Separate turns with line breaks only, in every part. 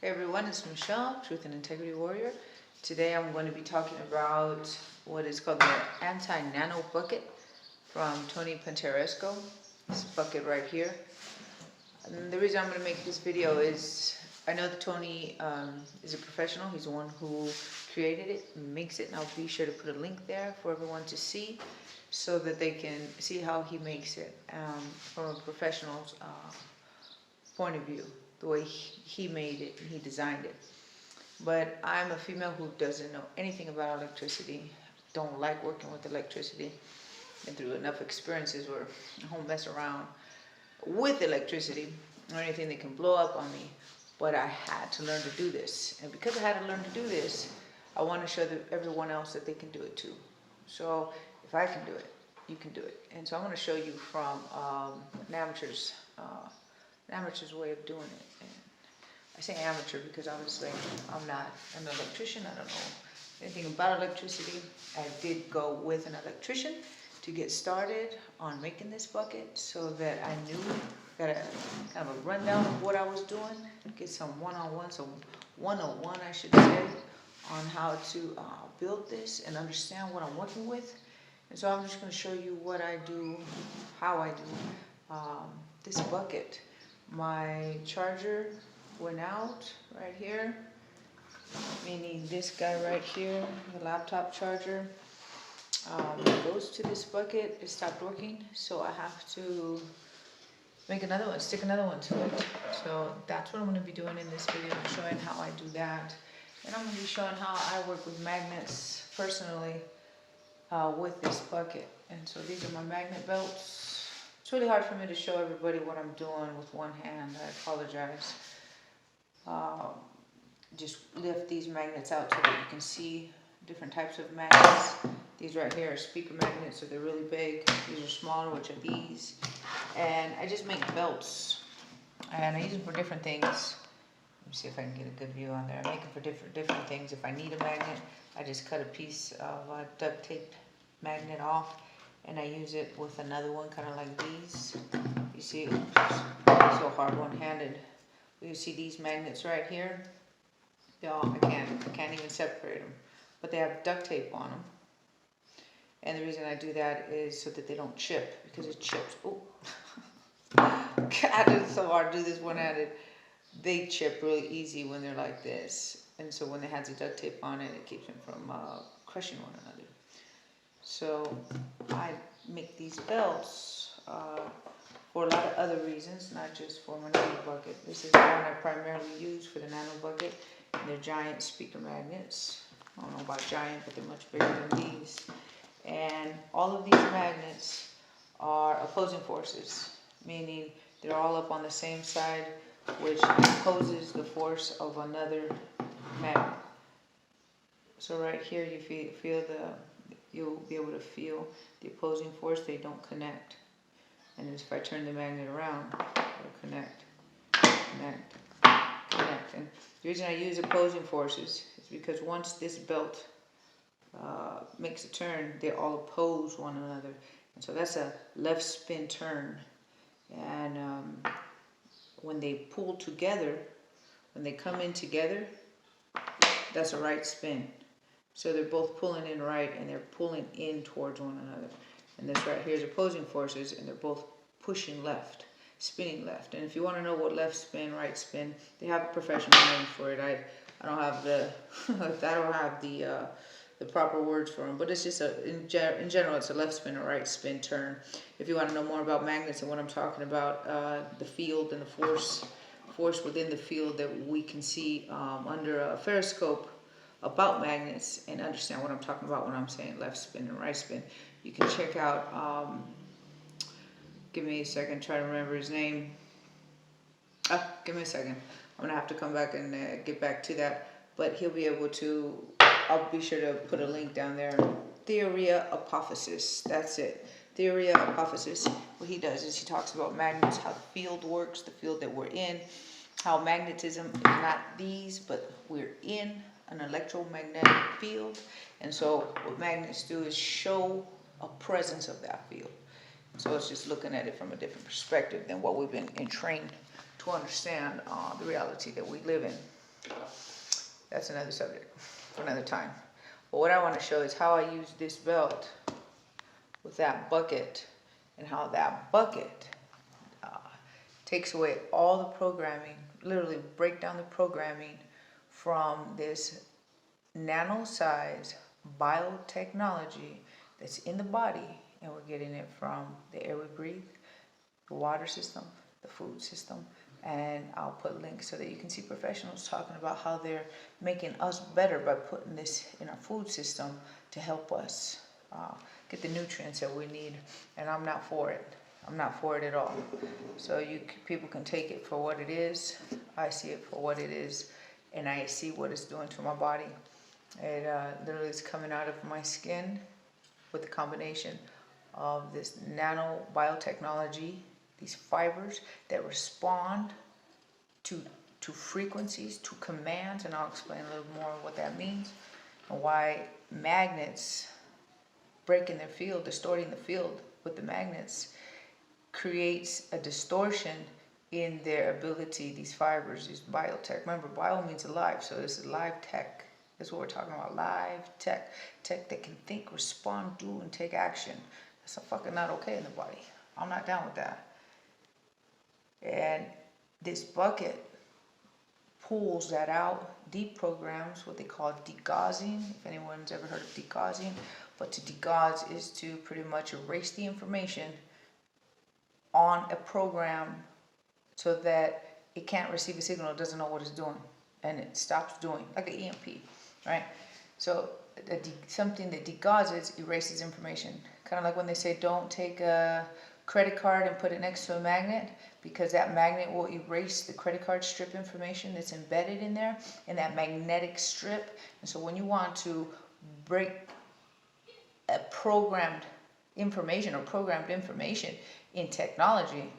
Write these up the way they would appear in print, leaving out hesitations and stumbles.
Hey everyone, it's Michelle, Truth and Integrity Warrior. Today I'm going to be talking about what is called the Anti-Nano bucket from Tony Pantallaresco. This bucket right here. And the reason I'm going to make this video is I know that Tony is a professional. He's the one who created it, makes it, and I'll be sure to put a link there for everyone to see so that they can see how he makes it from a professional's point of view. The way he made it and he designed it. But I'm a female who doesn't know anything about electricity, don't like working with electricity, been through enough experiences where I won't mess around with electricity or anything that can blow up on me. But I had to learn to do this, and because I had to learn to do this, I want to show everyone else that they can do it too. So if I can do it, you can do it. And so I'm going to show you from an amateur's way of doing it. And I say amateur because obviously I'm not an electrician. I don't know anything about electricity. I did go with an electrician to get started on making this bucket so that I knew, got a kind of a rundown of what I was doing, get some some 101 I should say, on how to build this and understand what I'm working with. And so I'm just going to show you what I do, how I do this bucket. My charger went out right here, meaning this guy right here, the laptop charger, goes to this bucket. It stopped working, so I have to make another one, stick another one to it. So that's what I'm going to be doing in this video, showing how I do that. And I'm going to be showing how I work with magnets personally with this bucket. And so these are my magnet belts. It's really hard for me to show everybody what I'm doing with one hand. I apologize. Just lift these magnets out so that you can see different types of magnets. These right here are speaker magnets, so they're really big. These are smaller, which are these. And I just make belts, and I use them for different things. Let me see if I can get a good view on there. I make them for different things. If I need a magnet, I just cut a piece of duct tape magnet off, and I use it with another one, kind of like these. You see, oops, so hard one-handed. You see these magnets right here? I can't even separate them. But they have duct tape on them. And the reason I do that is so that they don't chip, because it chips. Oh, God, it's so hard to do this one-handed. They chip really easy when they're like this. And so when they have the duct tape on it, it keeps them from crushing one another. So I make these belts for a lot of other reasons, not just for my nano bucket. This is the one I primarily use for the nano bucket. And they're giant speaker magnets. I don't know about giant, but they're much bigger than these. And all of these magnets are opposing forces, meaning they're all up on the same side, which opposes the force of another magnet. So right here you you'll be able to feel the opposing force. They don't connect. And if I turn the magnet around, it'll connect. And the reason I use opposing forces is because once this belt makes a turn, they all oppose one another. And so that's a left spin turn. And when they pull together, when they come in together, that's a right spin. So they're both pulling in right, and they're pulling in towards one another. And this right here is opposing forces, and they're both pushing left, spinning left. And if you want to know what left spin, right spin, they have a professional name for it. I don't have the the proper words for them, but it's just in general, it's a left spin or right spin turn. If you want to know more about magnets and what I'm talking about, the field and the force within the field that we can see under a ferroscope about magnets, and understand what I'm talking about when I'm saying left spin and right spin, you can check out, give me a second, try to remember his name. Give me a second. I'm going to have to come back and get back to that. But he'll be able to, I'll be sure to put a link down there. Theoria Apophasis, that's it. Theoria Apophasis. What he does is he talks about magnets, how the field works, the field that we're in, how magnetism is not these, but we're in an electromagnetic field. And so what magnets do is show a presence of that field. So it's just looking at it from a different perspective than what we've been trained to understand the reality that we live in. That's another subject for another time. But what I want to show is how I use this belt with that bucket, and how that bucket takes away all the programming, literally break down the programming from this nano-size biotechnology that's in the body, and we're getting it from the air we breathe, the water system, the food system, and I'll put links so that you can see professionals talking about how they're making us better by putting this in our food system to help us get the nutrients that we need. And I'm not for it. I'm not for it at all. So people can take it for what it is. I see it for what it is, and I see what it's doing to my body. It literally is coming out of my skin with the combination of this nano biotechnology, these fibers that respond to frequencies, to commands, and I'll explain a little more what that means, and why magnets breaking their field, distorting the field with the magnets, creates a distortion in their ability, these fibers, these biotech. Remember, bio means alive, so this is live tech. That's what we're talking about, live tech. Tech that can think, respond, do, and take action. That's fucking not okay in the body. I'm not down with that. And this bucket pulls that out, deprograms, what they call degaussing, if anyone's ever heard of degaussing. But to degauss is to pretty much erase the information on a program so that it can't receive a signal, it doesn't know what it's doing, and it stops doing, like an EMP, right? So something that degausses erases information. Kind of like when they say don't take a credit card and put it next to a magnet, because that magnet will erase the credit card strip information that's embedded in there, in that magnetic strip. And so when you want to break a programmed information or programmed information in technology,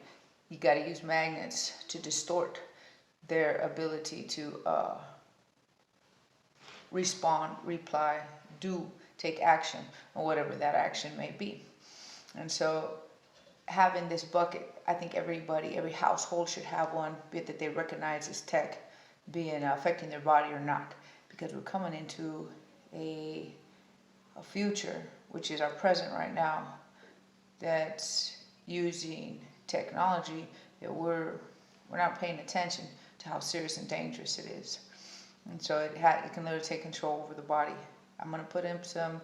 you got to use magnets to distort their ability to respond, reply, do, take action, or whatever that action may be. And so having this bucket, I think everybody, every household should have one, be it that they recognize as tech being affecting their body or not, because we're coming into a future, which is our present right now, that's using technology that we're not paying attention to how serious and dangerous it is. And so it can literally take control over the body. I'm going to put in some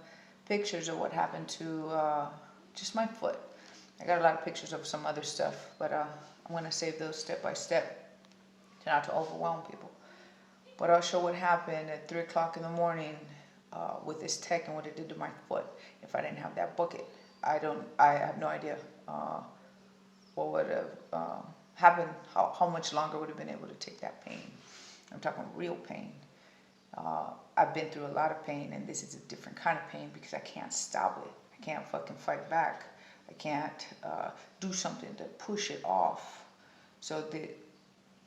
pictures of what happened to just my foot. I got a lot of pictures of some other stuff, but I'm going to save those step by step to not to overwhelm people. But I'll show what happened at 3 o'clock in the morning with this tech and what it did to my foot if I didn't have that bucket. I have no idea what would have happened, how much longer would have been able to take that pain. I'm talking real pain. I've been through a lot of pain, and this is a different kind of pain because I can't stop it. I can't fucking fight back. I can't do something to push it off. So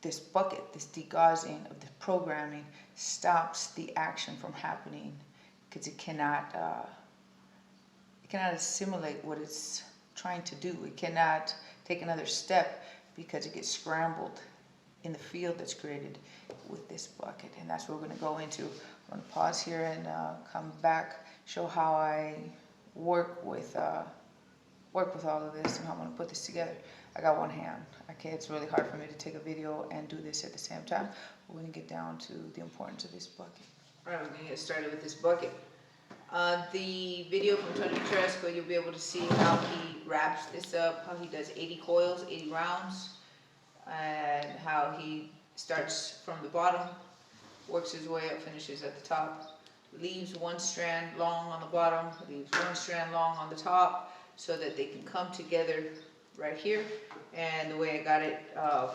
this bucket, this degaussing of the programming stops the action from happening because it cannot assimilate what it's trying to do. It cannot take another step because it gets scrambled in the field that's created with this bucket. And that's what we're going to go into. I'm going to pause here and come back, show how I work with all of this and how I'm going to put this together. I got one hand. Okay, it's really hard for me to take a video and do this at the same time. We're going to get down to the importance of this bucket. All right, we're going to get started with this bucket. The video from Tony Pantallaresco, you'll be able to see how he wraps this up, how he does 80 coils, 80 rounds, and how he starts from the bottom, works his way up, finishes at the top, leaves one strand long on the bottom, leaves one strand long on the top, so that they can come together right here. And the way I got it,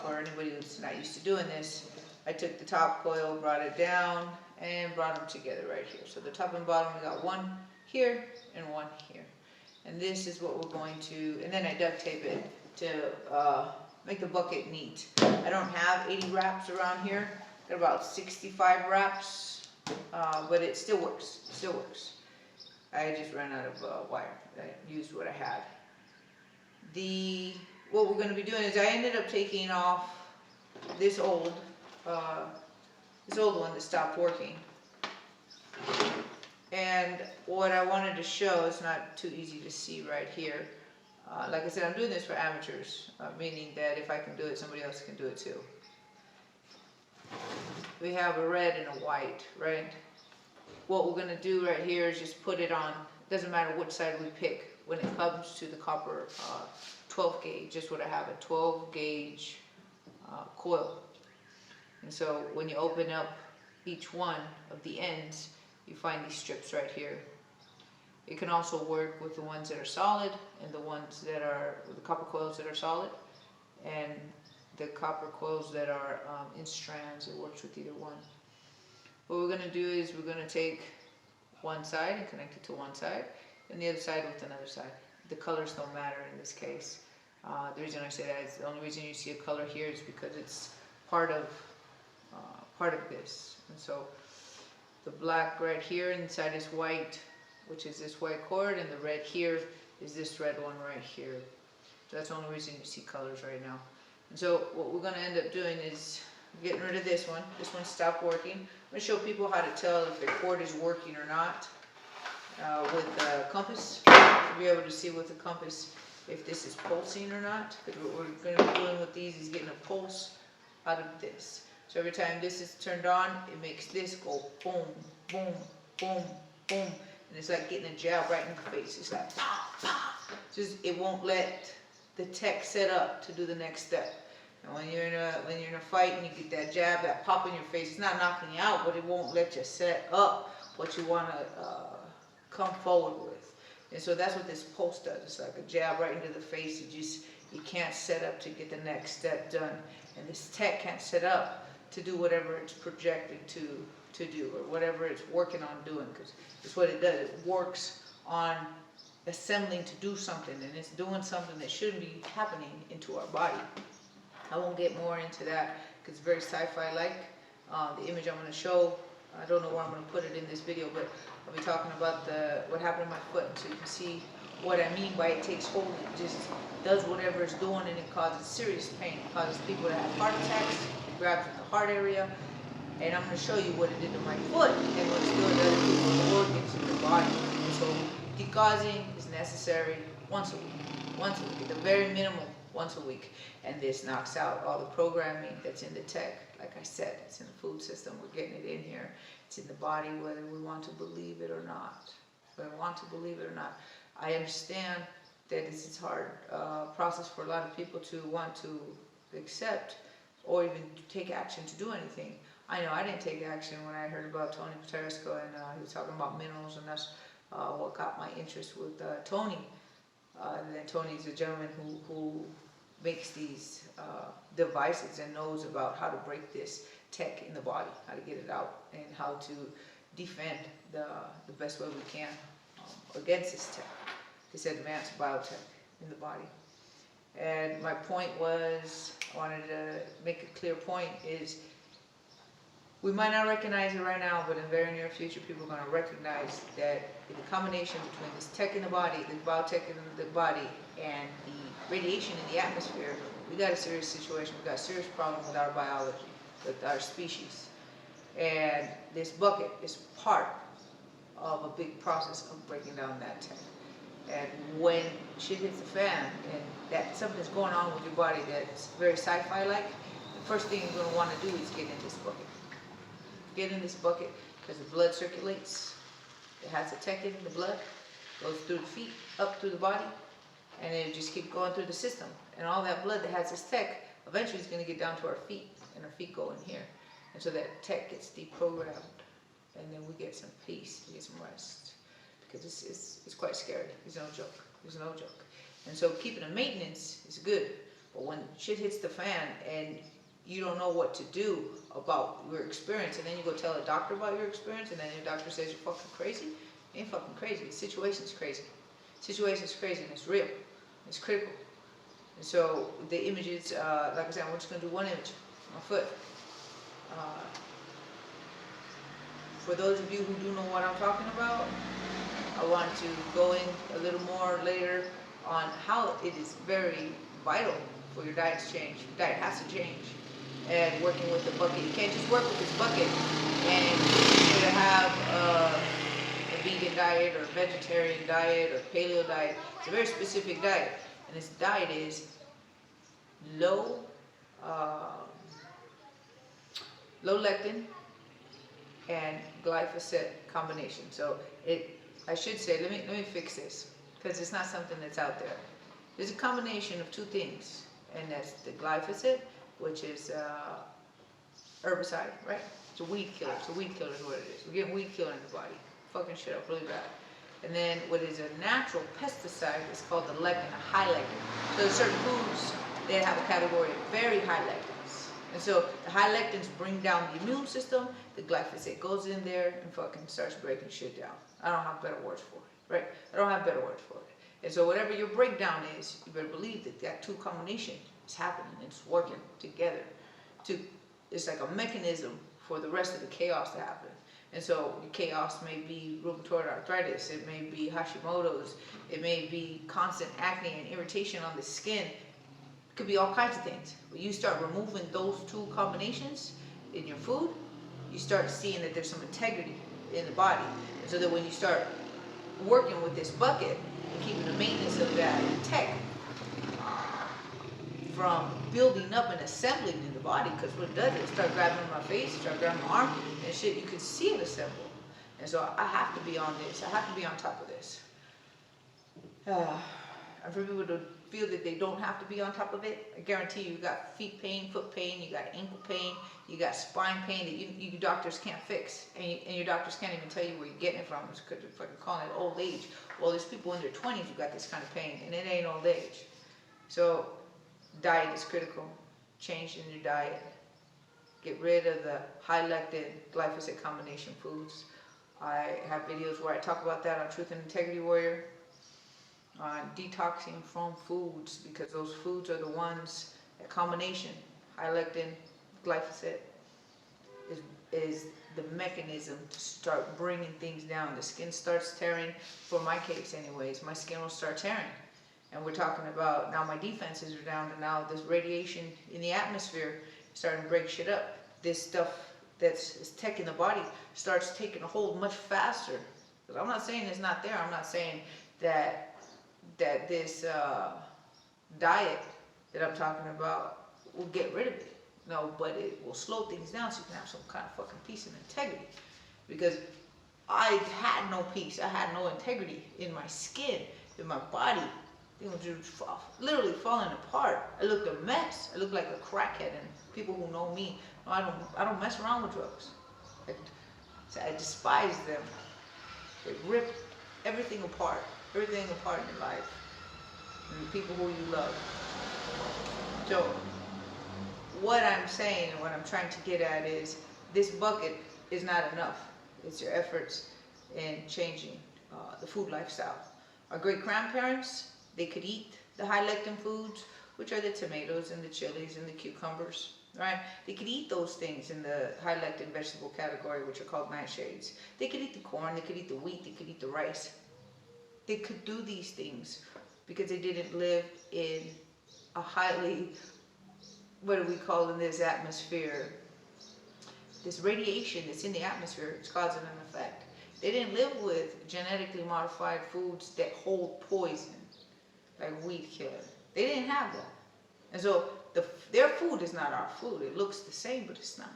for anybody who's not used to doing this, I took the top coil, brought it down, and brought them together right here. So the top and bottom, we got one here and one here. And this is what we're going to, and then I duct tape it to make the bucket neat. I don't have 80 wraps around here. Got about 65 wraps, but it still works. It still works. I just ran out of wire. I used what I had. What we're going to be doing is I ended up taking off this old this old one that stopped working. And what I wanted to show, it's not too easy to see right here. Like I said, I'm doing this for amateurs, meaning that if I can do it, somebody else can do it too. We have a red and a white, right? What we're going to do right here is just put it on, doesn't matter which side we pick. When it comes to the copper 12 gauge, just what I have, a 12 gauge coil. And so when you open up each one of the ends, you find these strips right here. It can also work with the ones that are solid and the ones that are, the copper coils that are solid, and the copper coils that are in strands. It works with either one. What we're going to do is we're going to take one side and connect it to one side, and the other side with another side. The colors don't matter in this case. The reason I say that is the only reason you see a color here is because it's part of this. And so the black right here inside is white, which is this white cord, and the red here is this red one right here. So that's the only reason you see colors right now. And so what we're going to end up doing is getting rid of this one. This one stopped working. I'm going to show people how to tell if their cord is working or not with the compass. To be able to see with the compass if this is pulsing or not. Because what we're going to be doing with these is getting a pulse out of this. So every time this is turned on, it makes this go boom, boom, boom, boom. And it's like getting a jab right in the face. It's like pop, pop. Just, it won't let the tech set up to do the next step. And when you're in a fight and you get that jab, that pop in your face, it's not knocking you out, but it won't let you set up what you want to come forward with. And so that's what this pulse does. It's like a jab right into the face. You can't set up to get the next step done. And this tech can't set up to do whatever it's projecting to do, or whatever it's working on doing, because it's what it does. It works on assembling to do something, and it's doing something that shouldn't be happening into our body. I won't get more into that because it's very sci-fi like. The image I'm going to show, I don't know where I'm going to put it in this video, but I'll be talking about what happened to my foot, so you can see what I mean by it takes hold. It just does whatever it's doing, and it causes serious pain. It causes people to have heart attacks. It grabs at the heart area. And I'm going to show you what it did to my foot and what it's doing to other people's organs in the body. And so degaussing is necessary once a week. Once a week, at the very minimum, once a week. And this knocks out all the programming that's in the tech. Like I said, it's in the food system. We're getting it in here. It's in the body, whether we want to believe it or not. Whether we want to believe it or not. I understand that this is a hard process for a lot of people to want to accept or even take action to do anything. I know I didn't take action when I heard about Tony Pantallaresco, and he was talking about minerals, and that's what got my interest with Tony. And then Tony's a gentleman who makes these devices and knows about how to break this tech in the body, how to get it out, and how to defend the best way we can against this tech, this advanced biotech in the body. And my point was, I wanted to make a clear point, is we might not recognize it right now, but in the very near future, people are going to recognize that the combination between this tech in the body, the biotech in the body, and the radiation in the atmosphere, we got a serious situation. We got a serious problem with our biology, with our species. And this bucket is part of a big process of breaking down that tech. And when shit hits the fan, and that something's going on with your body that's very sci-fi like, the first thing you're going to want to do is get in this bucket. Get in this bucket because the blood circulates. It has the tech in the blood, goes through the feet, up through the body, and it just keep going through the system. And all that blood that has this tech eventually is going to get down to our feet, and our feet go in here. And so that tech gets deprogrammed, and then we get some peace, we get some rest. Because it's quite scary. It's no joke. It's no joke. And so keeping a maintenance is good, but when shit hits the fan and you don't know what to do about your experience, and then you go tell a doctor about your experience, and then your doctor says you're fucking crazy. You ain't fucking crazy. The situation's crazy. The situation's crazy, and it's real. It's critical. And so the images, like I said, I'm just going to do one image, my foot. For those of you who do know what I'm talking about, I want to go in a little more later on how it is very vital for your diet to change. Your diet has to change. and working with the bucket. You can't just work with this bucket and either have a vegan diet or a vegetarian diet or paleo diet. It's a very specific diet, and this diet is low lectin and glyphosate combination. So I should say, let me fix this, because it's not something that's out there. There's a combination of two things, and that's the glyphosate, which is herbicide, right? It's a weed killer. It's a weed killer is what it is. We're getting weed killer in the body. Fucking shit up really bad. And then what is a natural pesticide is called the lectin, a high lectin. So certain foods, they have a category of very high lectins. And so the high lectins bring down the immune system. The glyphosate goes in there and fucking starts breaking shit down. I don't have better words for it, right? I don't have better words for it. And so whatever your breakdown is, you better believe that that two combination is happening. It's working together. It's like a mechanism for the rest of the chaos to happen. And so the chaos may be rheumatoid arthritis, it may be Hashimoto's, it may be constant acne and irritation on the skin. It could be all kinds of things. When you start removing those two combinations in your food, you start seeing that there's some integrity in the body. And so that when you start working with this bucket and keeping the maintenance of that intact, from building up and assembling in the body, because what it does is start grabbing my face, start grabbing my arm, and shit, you can see it assemble. And so I have to be on this. I have to be on top of this. And for people to feel that they don't have to be on top of it, I guarantee you got feet pain, foot pain, you got ankle pain, you got spine pain that you doctors can't fix. And your doctors can't even tell you where you're getting it from. It's because they're fucking calling it old age. Well, there's people in their 20s who got this kind of pain, and it ain't old age. So diet is critical. Change in your diet. Get rid of the high lectin glyphosate combination foods. I have videos where I talk about that on Truth and Integrity Warrior, on detoxing from foods, because those foods are the ones, that combination, high lectin, glyphosate, is the mechanism to start bringing things down. The skin starts tearing, for my case anyways, my skin will start tearing. And we're talking about now my defenses are down, and now this radiation in the atmosphere is starting to break shit up. This stuff that's tech in the body starts taking a hold much faster. Because I'm not saying it's not there. I'm not saying that this diet that I'm talking about will get rid of it. No, but it will slow things down so you can have some kind of fucking peace and integrity. Because I had no peace. I had no integrity in my skin, in my body. Things were just literally falling apart. I looked a mess. I looked like a crackhead. And people who know me, no, I don't mess around with drugs. I despise them. They rip everything apart in your life, and the people who you love. So what I'm saying and what I'm trying to get at is this bucket is not enough. It's your efforts in changing the food lifestyle. Our great grandparents, they could eat the high lectin foods, which are the tomatoes and the chilies and the cucumbers, right? They could eat those things in the high lectin vegetable category, which are called nightshades. They could eat the corn, they could eat the wheat, they could eat the rice. They could do these things because they didn't live in a highly, what do we call in this atmosphere? This radiation that's in the atmosphere is causing an effect. They didn't live with genetically modified foods that hold poison, like weed killer. They didn't have that. And so their food is not our food. It looks the same, but it's not.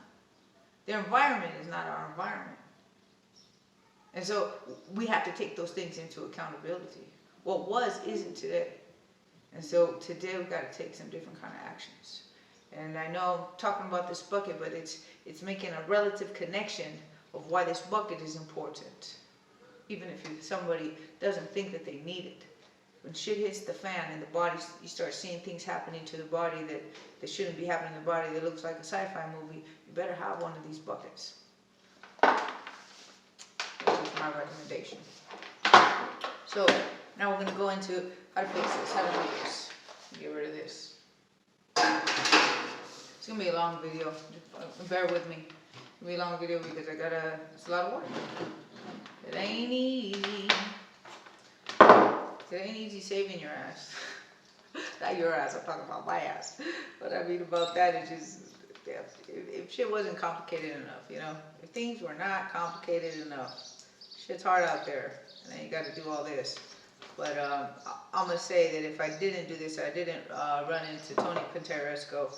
Their environment is not our environment. And so we have to take those things into accountability. What was isn't today. And so today we've got to take some different kind of actions. And I know I'm talking about this bucket, but it's making a relative connection of why this bucket is important. Even if somebody doesn't think that they need it. When shit hits the fan in the body, you start seeing things happening to the body that shouldn't be happening in the body, that looks like a sci-fi movie, you better have one of these buckets. That's my recommendation. So now we're going to go into how to fix this, how to do this. Get rid of this. It's going to be a long video. Bear with me. It's going to be a long video because it's a lot of work. It ain't easy. It ain't easy saving your ass. Not your ass, I'm talking about my ass. What I mean about that is just, if shit wasn't complicated enough, you know, if things were not complicated enough, shit's hard out there, and then you got to do all this. But I'm gonna say that if I didn't do this, I didn't run into Tony Pantallaresco,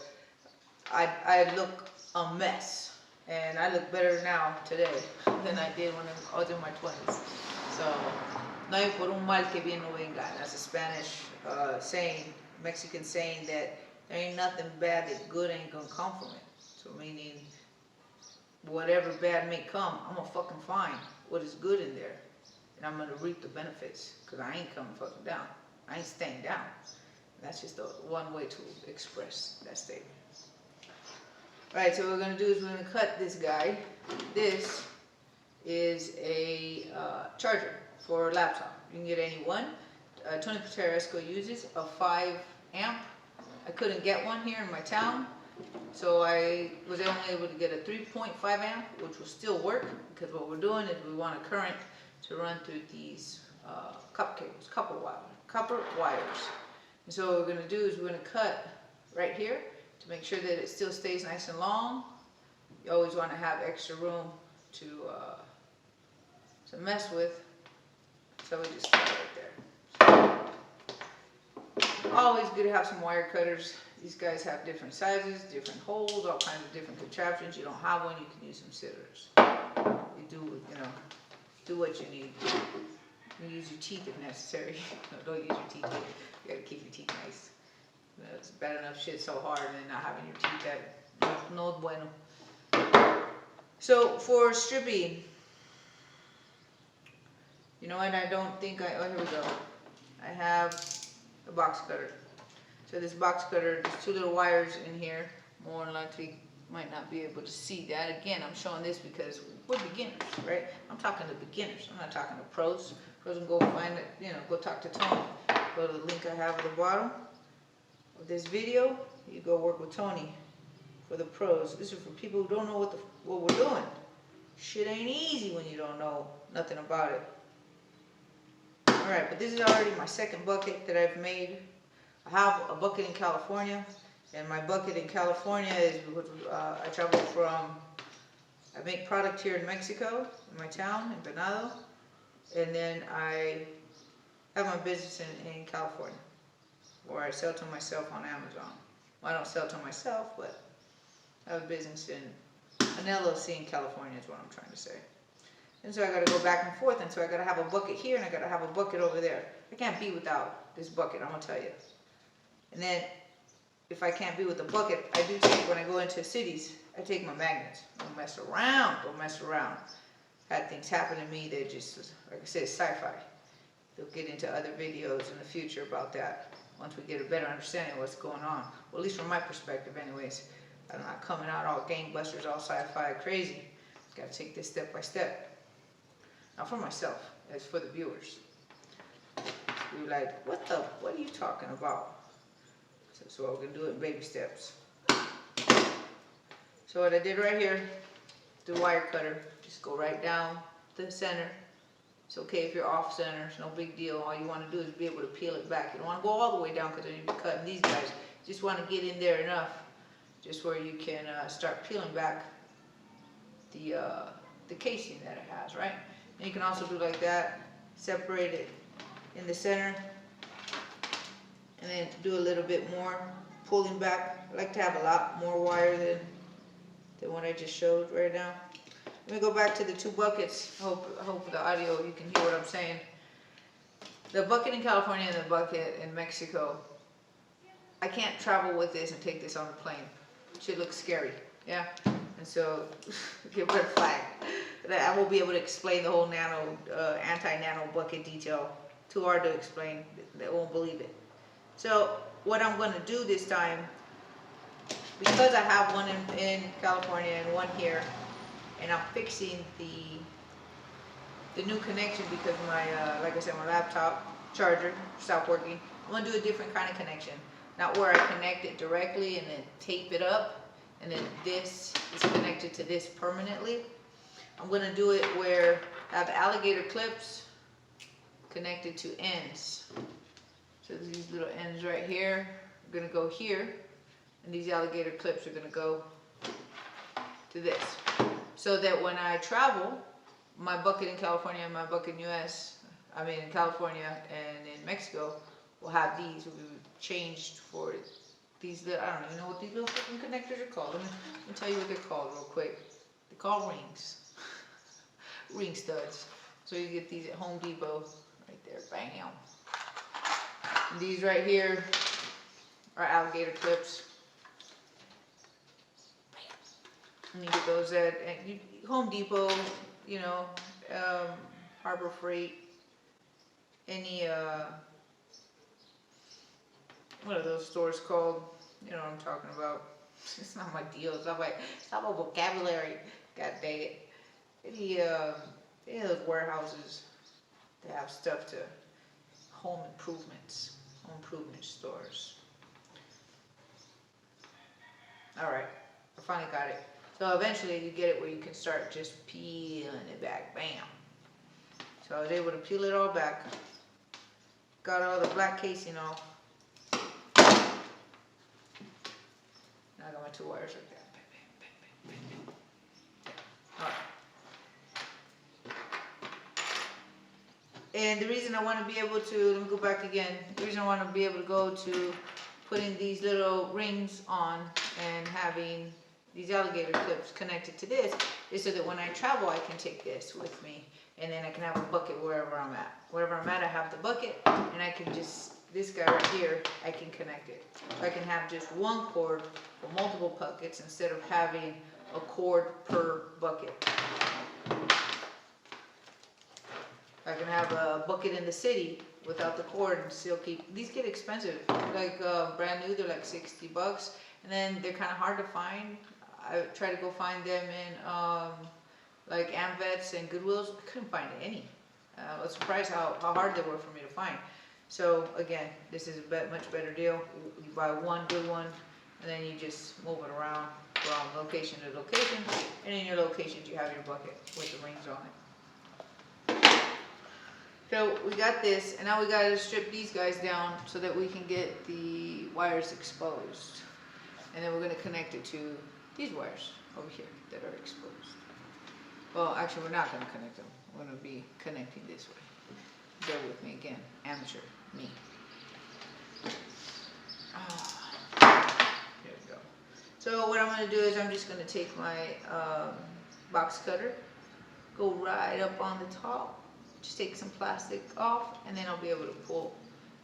I'd look a mess, and I look better now today than I did when I was in my 20s. So, no hay por un mal que bien no venga. That's a Spanish saying, Mexican saying that there ain't nothing bad that good ain't gonna come from it. So meaning, whatever bad may come, I'm gonna fucking find what is good in there, and I'm gonna reap the benefits, because I ain't coming fucking down. I ain't staying down. That's just one way to express that statement. Alright, so what we're gonna do is we're gonna cut this guy. This is a charger for a laptop. You can get any one. Tony Pantallaresco uses a 5 amp. I couldn't get one here in my town, so I was only able to get a 3.5 amp, which will still work, because what we're doing is we want a current to run through these copper cables, copper wires. And so what we're going to do is we're going to cut right here to make sure that it still stays nice and long. You always want to have extra room to mess with, so we just cut right there. Always good to have some wire cutters. These guys have different sizes, different holes, all kinds of different contraptions. You don't have one, you can use some scissors. You do what you need. You use your teeth if necessary. No, don't use your teeth. You gotta keep your teeth nice. You know, it's bad enough shit so hard and then not having your teeth that no bueno. So for stripping, you know what? I don't think oh, here we go. I have a box cutter. So this box cutter, there's 2 little wires in here. More than likely, might not be able to see that. Again, I'm showing this because we're beginners, right? I'm talking to beginners. I'm not talking to pros. Pros can go find it, you know, go talk to Tony. Go to the link I have at the bottom of this video. You go work with Tony for the pros. This is for people who don't know what we're doing. Shit ain't easy when you don't know nothing about it. Alright, but this is already my second bucket that I've made. I have a bucket in California, and my bucket in California is, I travel from, I make product here in Mexico, in my town, in Venado, and then I have my business in California, where I sell to myself on Amazon. Well, I don't sell to myself, but I have a business in an LLC in California is what I'm trying to say. And so I got to go back and forth, and so I got to have a bucket here, and I got to have a bucket over there. I can't be without this bucket, I'm going to tell you. And then, if I can't be with the bucket, I do take, when I go into cities, I take my magnets. Don't mess around, don't mess around. Had things happen to me that just, like I said, sci-fi. They'll get into other videos in the future about that, once we get a better understanding of what's going on. Well, at least from my perspective anyways. I'm not coming out all gangbusters, all sci-fi crazy. Got to take this step by step. Not for myself, as for the viewers. You're like, what are you talking about? So we're going to do it in baby steps. So what I did right here, the wire cutter, just go right down the center. It's okay if you're off center, it's no big deal. All you want to do is be able to peel it back. You don't want to go all the way down, because then you'll be cutting these guys. You just want to get in there enough, just where you can start peeling back the casing that it has, right? And you can also do like that, separate it in the center, and then do a little bit more pulling back. I like to have a lot more wire than what I just showed right now. Let me go back to the 2 buckets. I hope the audio, you can hear what I'm saying. The bucket in California and the bucket in Mexico, I can't travel with this and take this on the plane. It should look scary, yeah? And so, get red flag. I won't be able to explain the whole anti-nano bucket detail. Too hard to explain. They won't believe it. So what I'm going to do this time, because I have one in California and one here, and I'm fixing the new connection because my, like I said, my laptop charger stopped working. I'm going to do a different kind of connection. Not where I connect it directly and then tape it up, and then this is connected to this permanently. I'm going to do it where I have alligator clips connected to ends. So these little ends right here are going to go here, and these alligator clips are going to go to this. So that when I travel, my bucket in California and my bucket in US, I mean in California and in Mexico, will have these, will be changed for these little, I don't even know what these little fucking connectors are called. Let me tell you what they're called real quick. They're called rings. Ring studs. So you get these at Home Depot, right there, bam. And these right here are alligator clips. And you get those at Home Depot, you know, Harbor Freight, any, what are those stores called? You know what I'm talking about. It's not my deal. It's not my vocabulary. God dang it. Any of those warehouses, they have stuff to home improvement stores. All right, I finally got it. So eventually you get it where you can start just peeling it back, bam. So I was able to peel it all back. Got all the black casing off. Now I got my 2 wires like that. All right. And the reason I want to be able to, let me go back again. The reason I want to be able to go to putting these little rings on and having these alligator clips connected to this is so that when I travel, I can take this with me, and then I can have a bucket wherever I'm at. Wherever I'm at, I have the bucket, and I can just, this guy right here, I can connect it. So I can have just one cord for multiple buckets instead of having a cord per bucket. I can have a bucket in the city without the cord and still keep, these get expensive, like brand new, they're like $60, and then they're kind of hard to find. I try to go find them in like Amvets and Goodwills. I couldn't find any. I was surprised how hard they were for me to find. So again, this is a much better deal. You buy one good one, and then you just move it around from location to location, and in your locations you have your bucket with the rings on it. So we got this, and now we got to strip these guys down so that we can get the wires exposed. And then we're going to connect it to these wires over here that are exposed. Well, actually we're not going to connect them. We're going to be connecting this way. Bear with me again, amateur me. There we go. So what I'm going to do is I'm just going to take my box cutter, go right up on the top, just take some plastic off, and then I'll be able to pull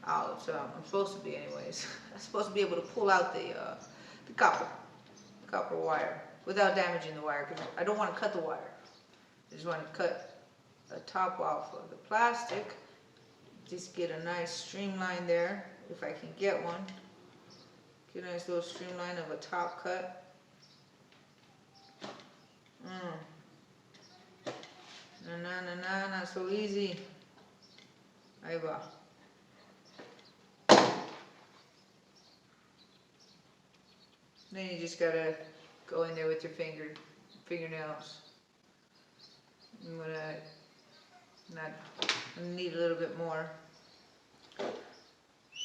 out. I'm supposed to be anyways. I'm supposed to be able to pull out the copper wire without damaging the wire, because I don't want to cut the wire. I just want to cut the top off of the plastic. Just get a nice streamline there, if I can get one. Get a nice little streamline of a top cut. Not so easy. Ahí va. Then you just gotta go in there with your fingernails. I'm gonna need a little bit more.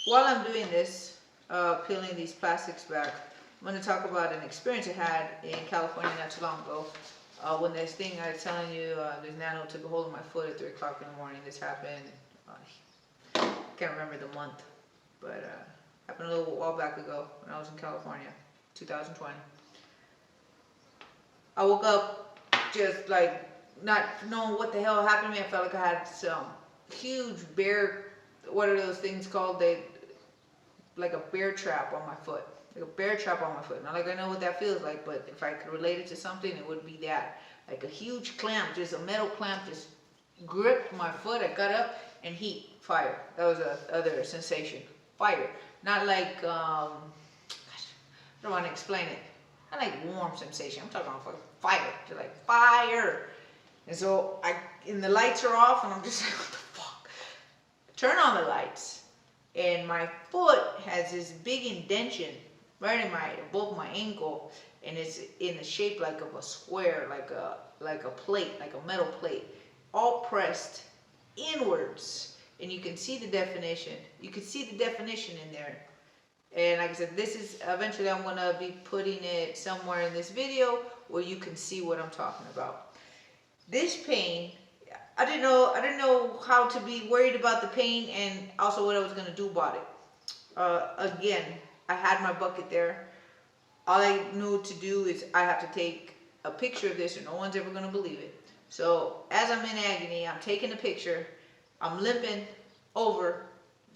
While I'm doing this, peeling these plastics back, I'm gonna talk about an experience I had in California not too long ago. When this thing I was telling you, this nano took a hold of my foot at 3 o'clock in the morning. This happened, I can't remember the month, but happened a little while back ago when I was in California, 2020. I woke up just like not knowing what the hell happened to me. I felt like I had some huge bear, what are those things called? Like a bear trap on my foot. Like a bear trap on my foot. Not like I know what that feels like, but if I could relate it to something, it would be that. Like a huge clamp, just a metal clamp, just gripped my foot. I got up and heat, fire. That was the other sensation. Fire. Not like, gosh, I don't want to explain it. Not like warm sensation. I'm talking about fire. Just like fire. And so and the lights are off, and I'm just like, what the fuck? Turn on the lights, and my foot has this big indentation right in above my ankle, and it's in the shape like of a square, like a plate, like a metal plate, all pressed inwards, and you can see the definition. You can see the definition in there. And like I said, this is eventually I'm gonna be putting it somewhere in this video where you can see what I'm talking about. This pain, I didn't know how to be worried about the pain and also what I was going to do about it. Again, I had my bucket there. All I knew to do is I have to take a picture of this or no one's ever going to believe it. So as I'm in agony, I'm taking a picture. I'm limping over,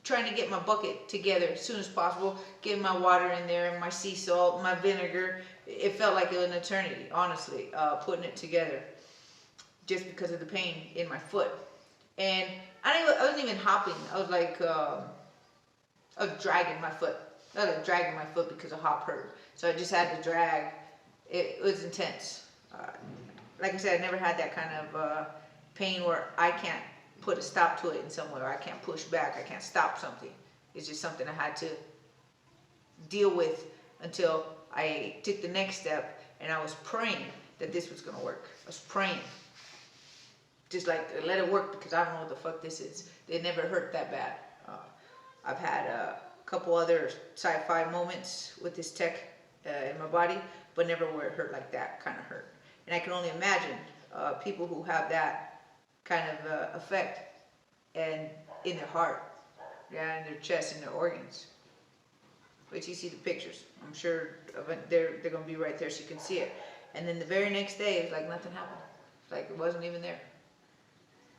trying to get my bucket together as soon as possible, getting my water in there, my sea salt, my vinegar. It felt like an eternity, honestly, putting it together just because of the pain in my foot. And I wasn't even hopping. I was like, I was dragging my foot. I was like dragging my foot because a hop hurt. So I just had to drag. It was intense. Like I said, I never had that kind of pain where I can't put a stop to it in some way, or I can't push back, I can't stop something. It's just something I had to deal with until I took the next step, and I was praying that this was going to work. I was praying. Just like, let it work, because I don't know what the fuck this is. It never hurt that bad. I've had a couple other sci-fi moments with this tech in my body, but never where it hurt like that kind of hurt. And I can only imagine people who have that kind of effect and in their heart, yeah, in their chest, in their organs. Wait till you see the pictures. I'm sure they're going to be right there so you can see it. And then the very next day, it's like nothing happened. It's like it wasn't even there.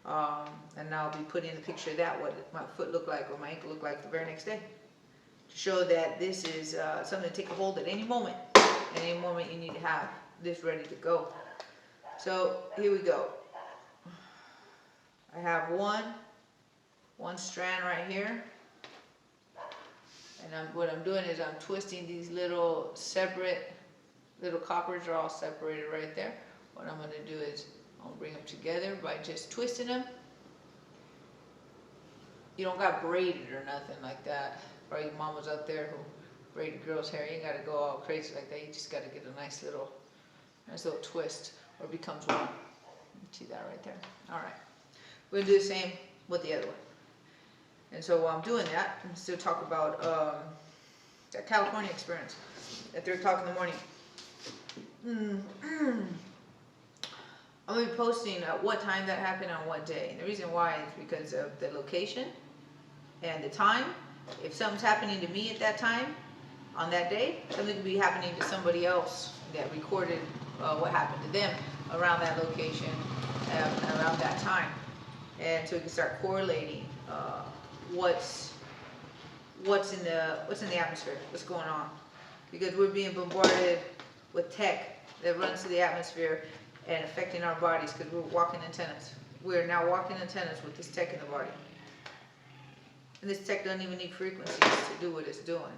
And I'll be putting in the picture of that, what my foot looked like or my ankle looked like the very next day, to show that this is something to take a hold at any moment. At any moment you need to have this ready to go. So here we go. I have one strand right here, and what I'm doing is I'm twisting these little separate little coppers are all separated right there. What I'm going to do is I'll bring them together by just twisting them. You don't got braided or nothing like that. Probably your mom was out there who braided girls' hair. You ain't got to go all crazy like that. You just got to get a nice little twist, or it becomes one. See that right there? All right. We're going to do the same with the other one. And so while I'm doing that, I'm still talk about that California experience at 3 o'clock in the morning. I'm going to be posting at what time that happened on what day. And the reason why is because of the location and the time. If something's happening to me at that time, on that day, something could be happening to somebody else that recorded what happened to them around that location around that time. And so we can start correlating what's in the atmosphere, what's going on, because we're being bombarded with tech that runs through the atmosphere and affecting our bodies, because we're walking antennas. We're now walking antennas with this tech in the body, and this tech doesn't even need frequencies to do what it's doing.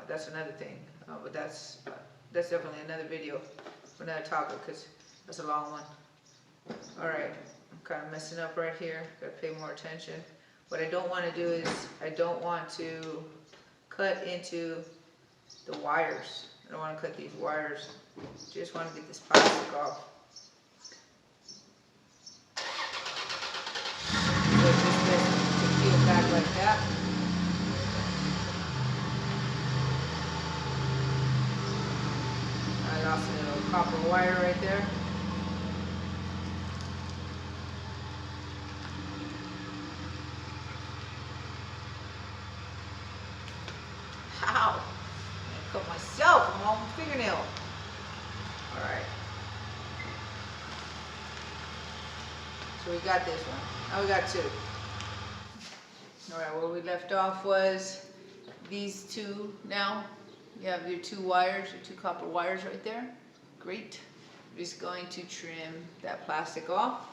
That's another thing, but that's definitely another video for another topic, because that's a long one. All right. I'm kind of messing up right here. Got to pay more attention. What I don't want to do is I don't want to cut into the wires. I don't want to cut these wires. Just want to get this plastic off. So it's just best to peel back like that. I lost a little copper wire right there. Ow! I cut myself. I'm on my fingernail. Alright. So we got this one. Now we got 2. Alright, where we left off was these 2 now. You have your 2 wires, your 2 copper wires right there. Great. I'm just going to trim that plastic off.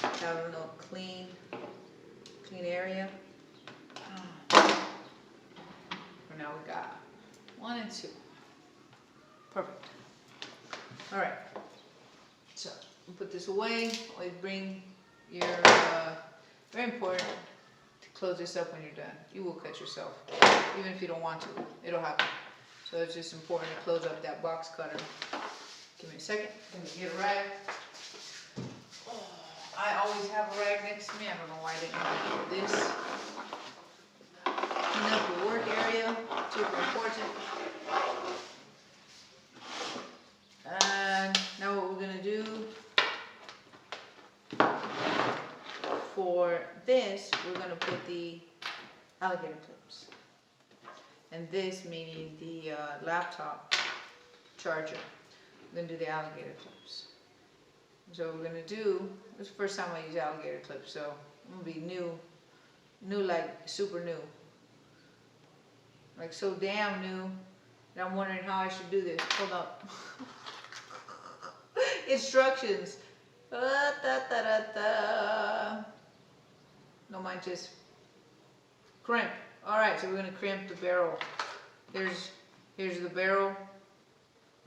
Have a little clean area. Now we got 1 and 2. Perfect. All right. So we'll put this away. Always bring your. Very important to close this up when you're done. You will cut yourself, even if you don't want to. It'll happen. So it's just important to close up that box cutter. Give me a second. Let me get a rag. Oh, I always have a rag next to me. I don't know why I didn't have this. Clean up your work area, super important. And now for this, we're going to put the alligator clips. And this meaning the laptop charger. We're going to do the alligator clips. So what we're going to do, this is the first time I use alligator clips, so I'm going to be new like super new. Like so damn new that I'm wondering how I should do this. Hold up. Instructions. No mind, just crimp. Alright, so we're going to crimp the barrel. Here's the barrel.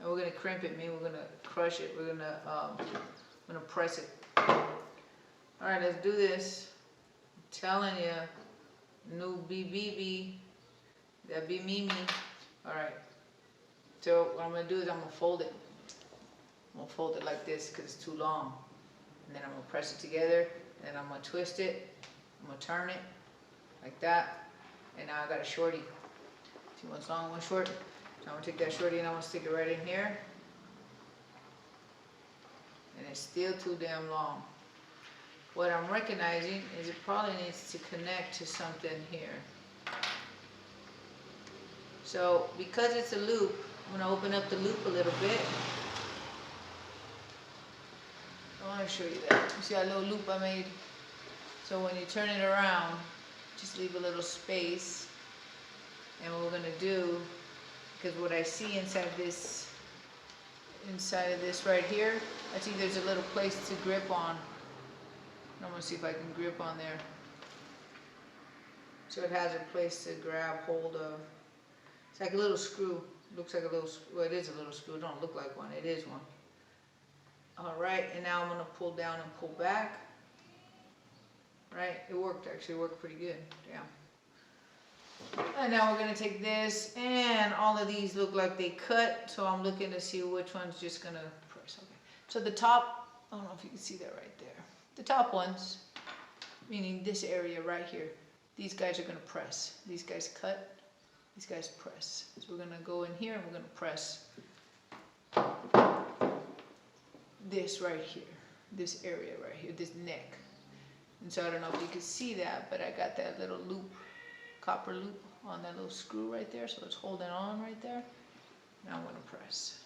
And we're going to crimp it, meaning we're going to crush it. We're going to press it. Alright, let's do this. I'm telling you, new BBB. That be me. Alright. So what I'm going to do is I'm going to fold it. I'm going to fold it like this because it's too long. And then I'm going to press it together. And then I'm going to twist it. I'm going to turn it like that. And now I got a shorty. See one's long, one short. So I'm going to take that shorty and I'm going to stick it right in here. And it's still too damn long. What I'm recognizing is it probably needs to connect to something here. So because it's a loop, I'm going to open up the loop a little bit. I want to show you that. You see that little loop I made? So when you turn it around, just leave a little space. And what we're going to do, because what I see inside of this right here, I see there's a little place to grip on. I'm going to see if I can grip on there. So it has a place to grab hold of. It's like a little screw. Looks like a little, well, it is a little screw. It don't look like one. It is one. Alright, and now I'm going to pull down and pull back. Right, it worked, actually worked pretty good. Damn. And now we're going to take this, and all of these look like they cut, so I'm looking to see which one's just going to press. Okay. So the top, I don't know if you can see that right there. The top ones, meaning this area right here, these guys are going to press. These guys cut, these guys press. So we're going to go in here and we're going to press this right here, this area right here, this neck. And so I don't know if you can see that, but I got that little loop, copper loop on that little screw right there, so it's holding on right there. Now I'm going to press.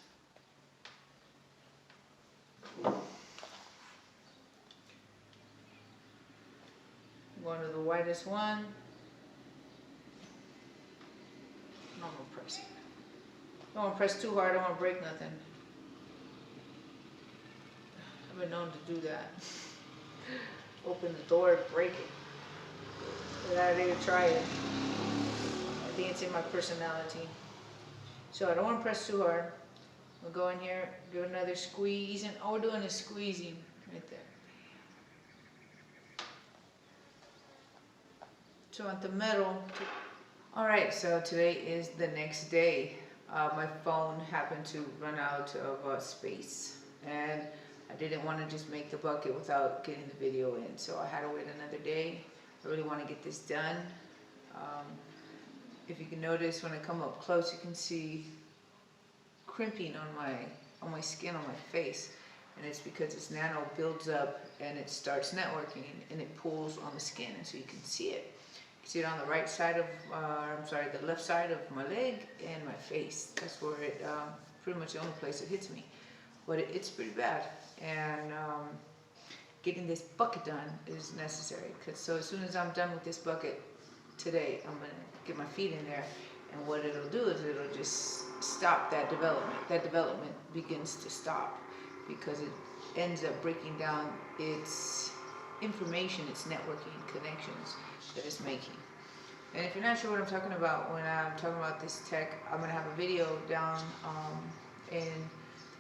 Going to the whitest one. I'm going to press it. I don't want to press too hard, I don't want to break nothing. I've been known to do that. Open the door, break it. But I didn't try it. I think it's in my personality. So I don't want to press too hard. We'll go in here, do another squeeze, and all we're doing is squeezing right there. So at the metal. Alright, so today is the next day. My phone happened to run out of space. And I didn't want to just make the bucket without getting the video in, so I had to wait another day. I really want to get this done. If you can notice, when I come up close, you can see crimping on my skin, on my face, and it's because this nano builds up and it starts networking and it pulls on the skin, and so you can see it. You can see it on the right side of, the left side of my leg and my face. That's where it, pretty much the only place it hits me, but it's pretty bad. And getting this bucket done is necessary, because so as soon as I'm done with this bucket today, I'm going to get my feet in there, and what it'll do is it'll just stop that development. That development begins to stop because it ends up breaking down its information, its networking connections that it's making. And if you're not sure what I'm talking about when I'm talking about this tech, I'm going to have a video down in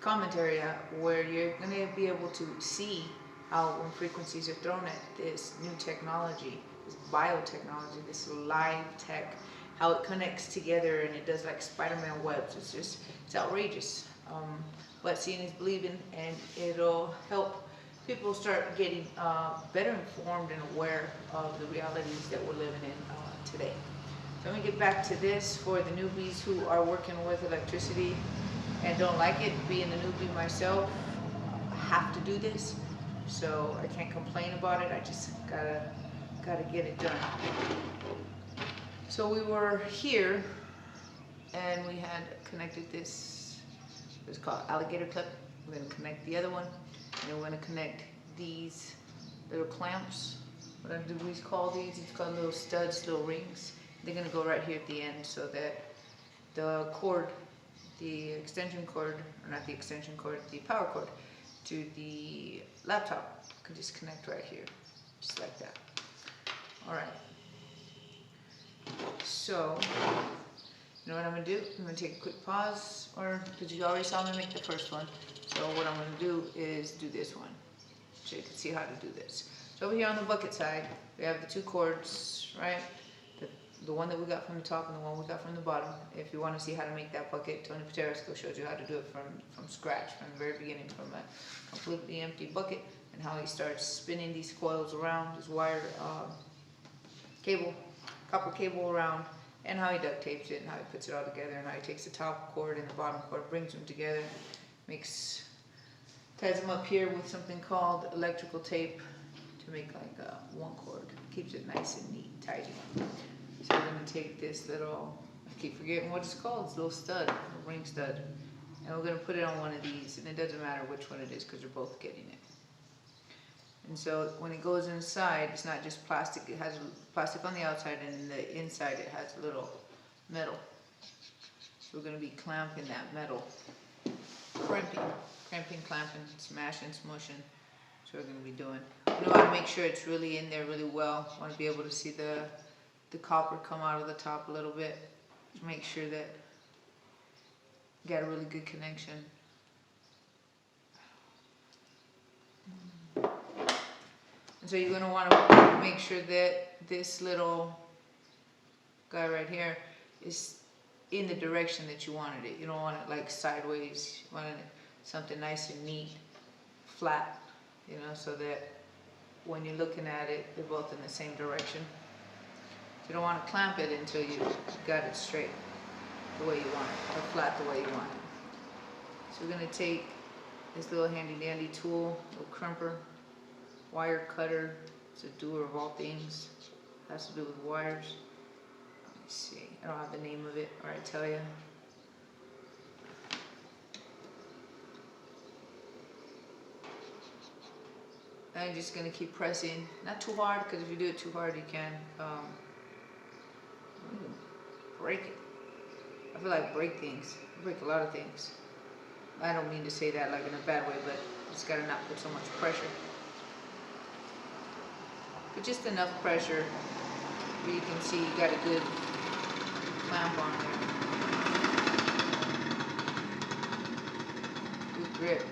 comment area where you're going to be able to see how when frequencies are thrown at this new technology, this biotechnology, this live tech, how it connects together and it does like Spider-Man webs. It's outrageous. But seeing is believing, and it'll help people start getting better informed and aware of the realities that we're living in today. So let me get back to this for the newbies who are working with electricity and don't like it. Being a newbie myself, I have to do this. so I can't complain about it. I just gotta get it done. So we were here, and we had connected this. It's called alligator clip. We're gonna connect the other one, and then we're gonna connect these little clamps. What do we call these? It's called little studs, little rings. They're gonna go right here at the end, so that the cord, the extension cord, or not the extension cord, the power cord to the laptop can just connect right here, just like that. All right. So, you know what I'm gonna do? I'm gonna take a quick pause, or because you already saw me make the first one. So what I'm gonna do is do this one, so you can see how to do this. So over here on the bucket side, we have the two cords, right? The one that we got from the top and the one we got from the bottom. If you want to see how to make that bucket, Tony Pantallaresco showed you how to do it from scratch, from the very beginning, from a completely empty bucket, and how he starts spinning these coils around, his wire cable, copper cable around, and how he duct tapes it, and how he puts it all together, and how he takes the top cord and the bottom cord, brings them together, ties them up here with something called electrical tape to make like one cord. Keeps it nice and neat and tidy. So we're going to take this little, I keep forgetting what it's called, this little stud, little ring stud, and we're going to put it on one of these, and it doesn't matter which one it is because you're both getting it. And so when it goes inside, it's not just plastic, it has plastic on the outside, and in the inside it has a little metal. So we're going to be clamping that metal, crimping, clamping, smashing, smushing. That's what we're going to be doing. You want to make sure it's really in there really well. You want to be able to see the copper come out of the top a little bit to make sure that you got a really good connection. And so you're going to want to make sure that this little guy right here is in the direction that you wanted it. You don't want it like sideways. You want it something nice and neat, flat, you know, so that when you're looking at it, they're both in the same direction. You don't want to clamp it until you got it straight the way you want it, or flat the way you want it. So we're going to take this little handy dandy tool, little crimper, wire cutter. It's a doer of all things. It has to do with wires. Let me see. I don't have the name of it, or I tell you. And I'm just going to keep pressing, not too hard, because if you do it too hard, you can break it. I feel like I break things. I break a lot of things. I don't mean to say that like in a bad way, but you just got to not put so much pressure. But just enough pressure where you can see you got a good clamp on there. Good grip.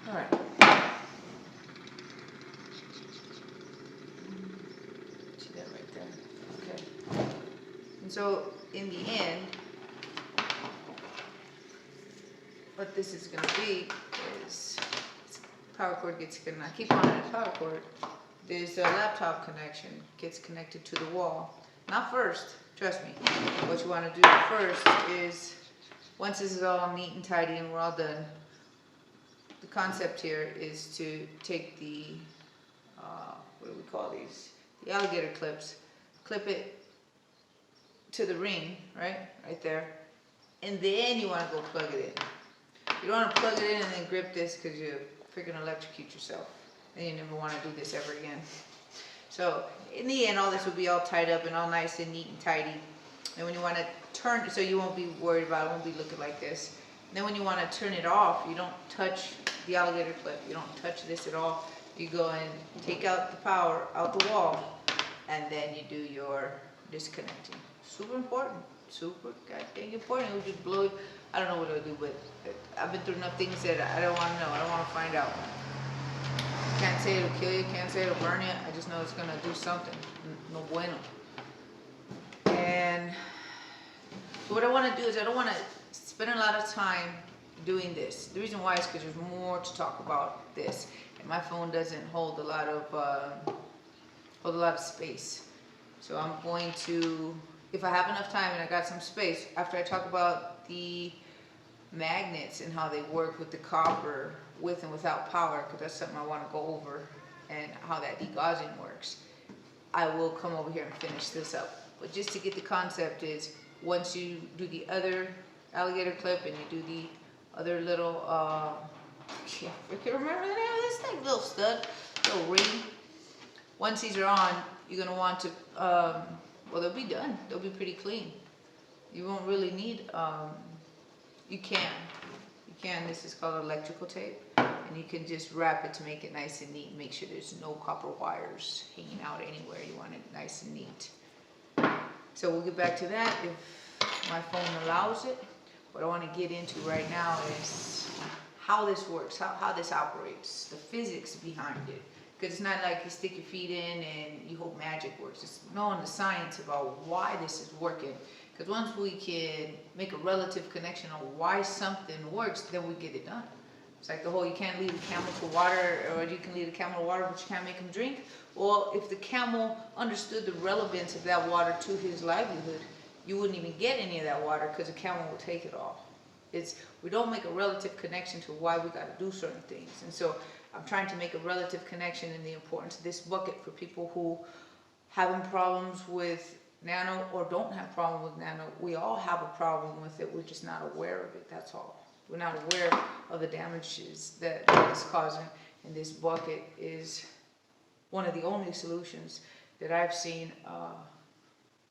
Alright. See that right there? Okay. And so, in the end, what this is going to be is power cord gets connected. I keep on that power cord. There's a laptop connection, gets connected to the wall. Not first, trust me. What you want to do first is, once this is all neat and tidy and we're all done, the concept here is to take the, what do we call these? The alligator clips, clip it to the ring, right there, and then you want to go plug it in. You don't want to plug it in and then grip this because you freaking electrocute yourself. And you never want to do this ever again. So in the end, all this will be all tied up and all nice and neat and tidy. And when you want to turn, so you won't be worried about it, won't be looking like this. And then when you want to turn it off, you don't touch the alligator clip. You don't touch this at all. You go and take out the power out the wall, and then you do your disconnecting. Super important. Super goddamn important. It'll just blow. I don't know what it'll do, but I've been through enough things that I don't want to know. I don't want to find out. Can't say it'll kill you. Can't say it'll burn you. I just know it's gonna do something. No bueno. And so what I want to do is I don't want to spend a lot of time doing this. The reason why is because there's more to talk about this, and my phone doesn't hold a lot of space. So I'm going to, if I have enough time and I got some space, after I talk about the magnets and how they work with the copper, with and without power, because that's something I want to go over, and how that degaussing works, I will come over here and finish this up. But just to get the concept is, once you do the other alligator clip and you do the other little, I can't remember the name of this thing, little stud, little ring. Once these are on, you're going to want to, well, they'll be done. They'll be pretty clean. You won't really need, you can, this is called electrical tape, and you can just wrap it to make it nice and neat. Make sure there's no copper wires hanging out anywhere. You want it nice and neat. So we'll get back to that if my phone allows it. What I want to get into right now is how this works, how this operates, the physics behind it. Because it's not like you stick your feet in and you hope magic works. It's knowing the science about why this is working. Because once we can make a relative connection on why something works, then we get it done. It's like the whole, you can't lead a camel to water, or you can lead a camel to water, but you can't make him drink. Well, if the camel understood the relevance of that water to his livelihood, you wouldn't even get any of that water, because the camel will take it all. We don't make a relative connection to why we got to do certain things. And so I'm trying to make a relative connection in the importance of this bucket for people who having problems with nano or don't have problem with nano. We all have a problem with it. We're just not aware of it. That's all. We're not aware of the damages that it's causing. And this bucket is one of the only solutions that I've seen.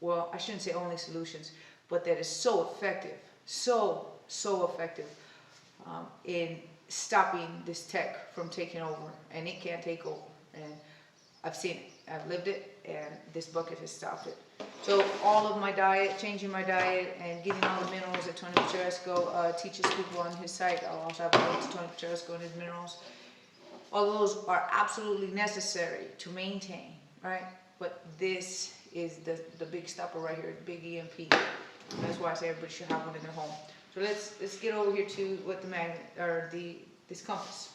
Well, I shouldn't say only solutions, but that is so effective, so effective in stopping this tech from taking over. And it can't take over. And I've seen it, I've lived it, and this bucket has stopped it. So all of my diet, changing my diet, and getting all the minerals that Tony Pantallaresco teaches people on his site. I'll also have a link to Tony Pantallaresco and his minerals. All those are absolutely necessary to maintain, right? But this is the big stopper right here, the big EMP. That's why I say everybody should have one in their home. So let's get over here to what the magnet, or this compass.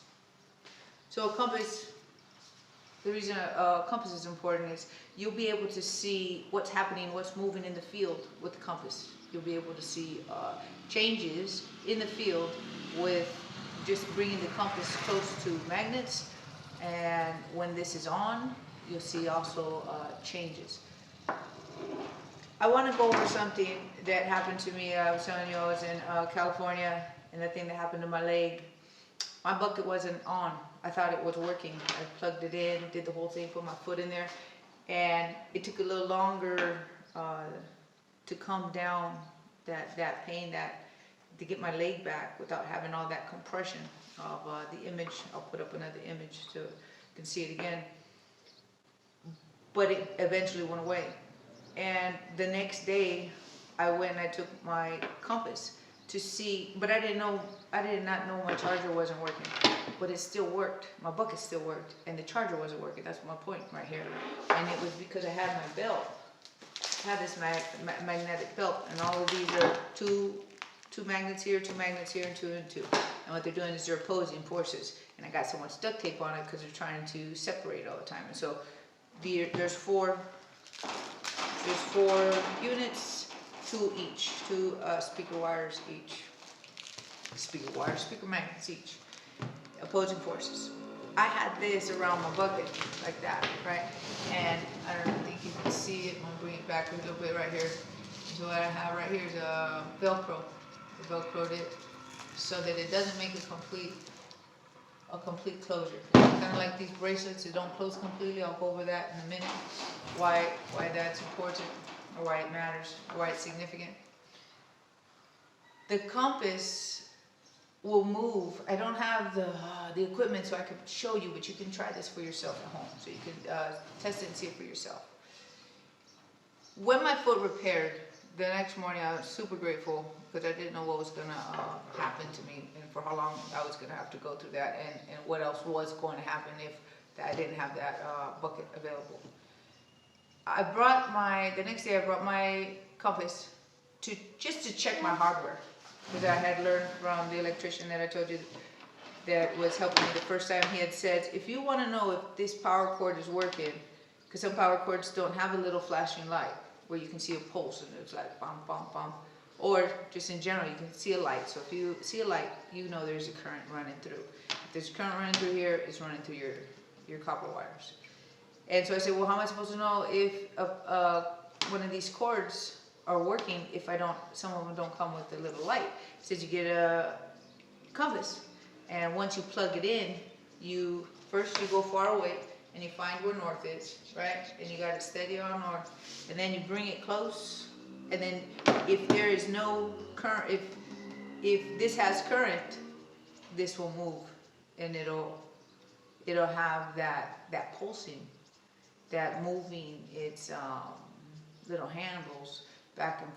So a compass, the reason a compass is important is you'll be able to see what's happening, what's moving in the field with the compass. You'll be able to see changes in the field with just bringing the compass close to magnets. And when this is on, you'll see also changes. I want to go over something that happened to me. I was telling you I was in California, and the thing that happened to my leg. My bucket wasn't on. I thought it was working. I plugged it in, did the whole thing, put my foot in there, and it took a little longer to calm down that pain, to get my leg back without having all that compression of the image. I'll put up another image so you can see it again. But it eventually went away. And the next day, I went and I took my compass to see, but I did not know my charger wasn't working, but it still worked. My bucket still worked, and the charger wasn't working. That's my point right here. And it was because I had my belt. I had this magnetic belt, and all of these are two magnets here, and two and two. And what they're doing is they're opposing forces. And I got so much duct tape on it because they're trying to separate all the time. And so there's four units, two speaker wires each. Speaker magnets each. Opposing forces. I had this around my bucket, like that, right? And I don't think you can see it. I'm gonna bring it back a little bit right here. So what I have right here is a Velcro. I Velcroed it so that it doesn't make a complete closure. Kind of like these bracelets, they don't close completely. I'll go over that in a minute. Why that's important, or why it matters, or why it's significant. The compass will move. I don't have the equipment so I can show you, but you can try this for yourself at home. So you can test it and see it for yourself. When my foot repaired, the next morning I was super grateful because I didn't know what was going to happen to me and for how long I was going to have to go through that, and what else was going to happen if I didn't have that bucket available. The next day I brought my compass just to check my hardware, because I had learned from the electrician that I told you that was helping me the first time. He had said, if you want to know if this power cord is working, because some power cords don't have a little flashing light where you can see a pulse and it's like bum, bum, bum. or just in general, you can see a light. So if you see a light, you know there's a current running through. If there's a current running through here, it's running through your copper wires. And so I said, well, how am I supposed to know if one of these cords are working if some of them don't come with a little light? It says you get a compass, and once you plug it in, first you go far away and you find where north is, right? And you got it steady on north, and then you bring it close, and then if there is no current, if this has current, this will move, and it'll have that pulsing, that moving its little handles back and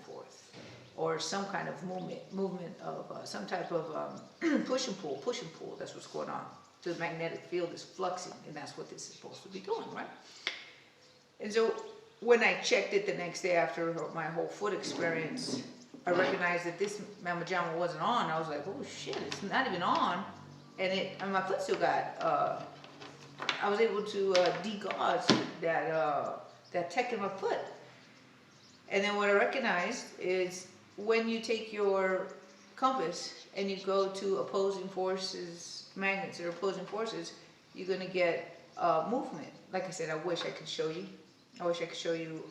forth, or some kind of movement of some type of push and pull. That's what's going on. The magnetic field is fluxing, and that's what this is supposed to be doing, right? And so when I checked it the next day after my whole foot experience, I recognized that this mamma jamma wasn't on. I was like, oh shit, it's not even on, and my foot still got. I was able to degauss that tech in my foot. And then what I recognized is when you take your compass and you go to opposing forces, magnets or opposing forces, you're going to get movement. Like I said, I wish I could show you. I wish I could show you,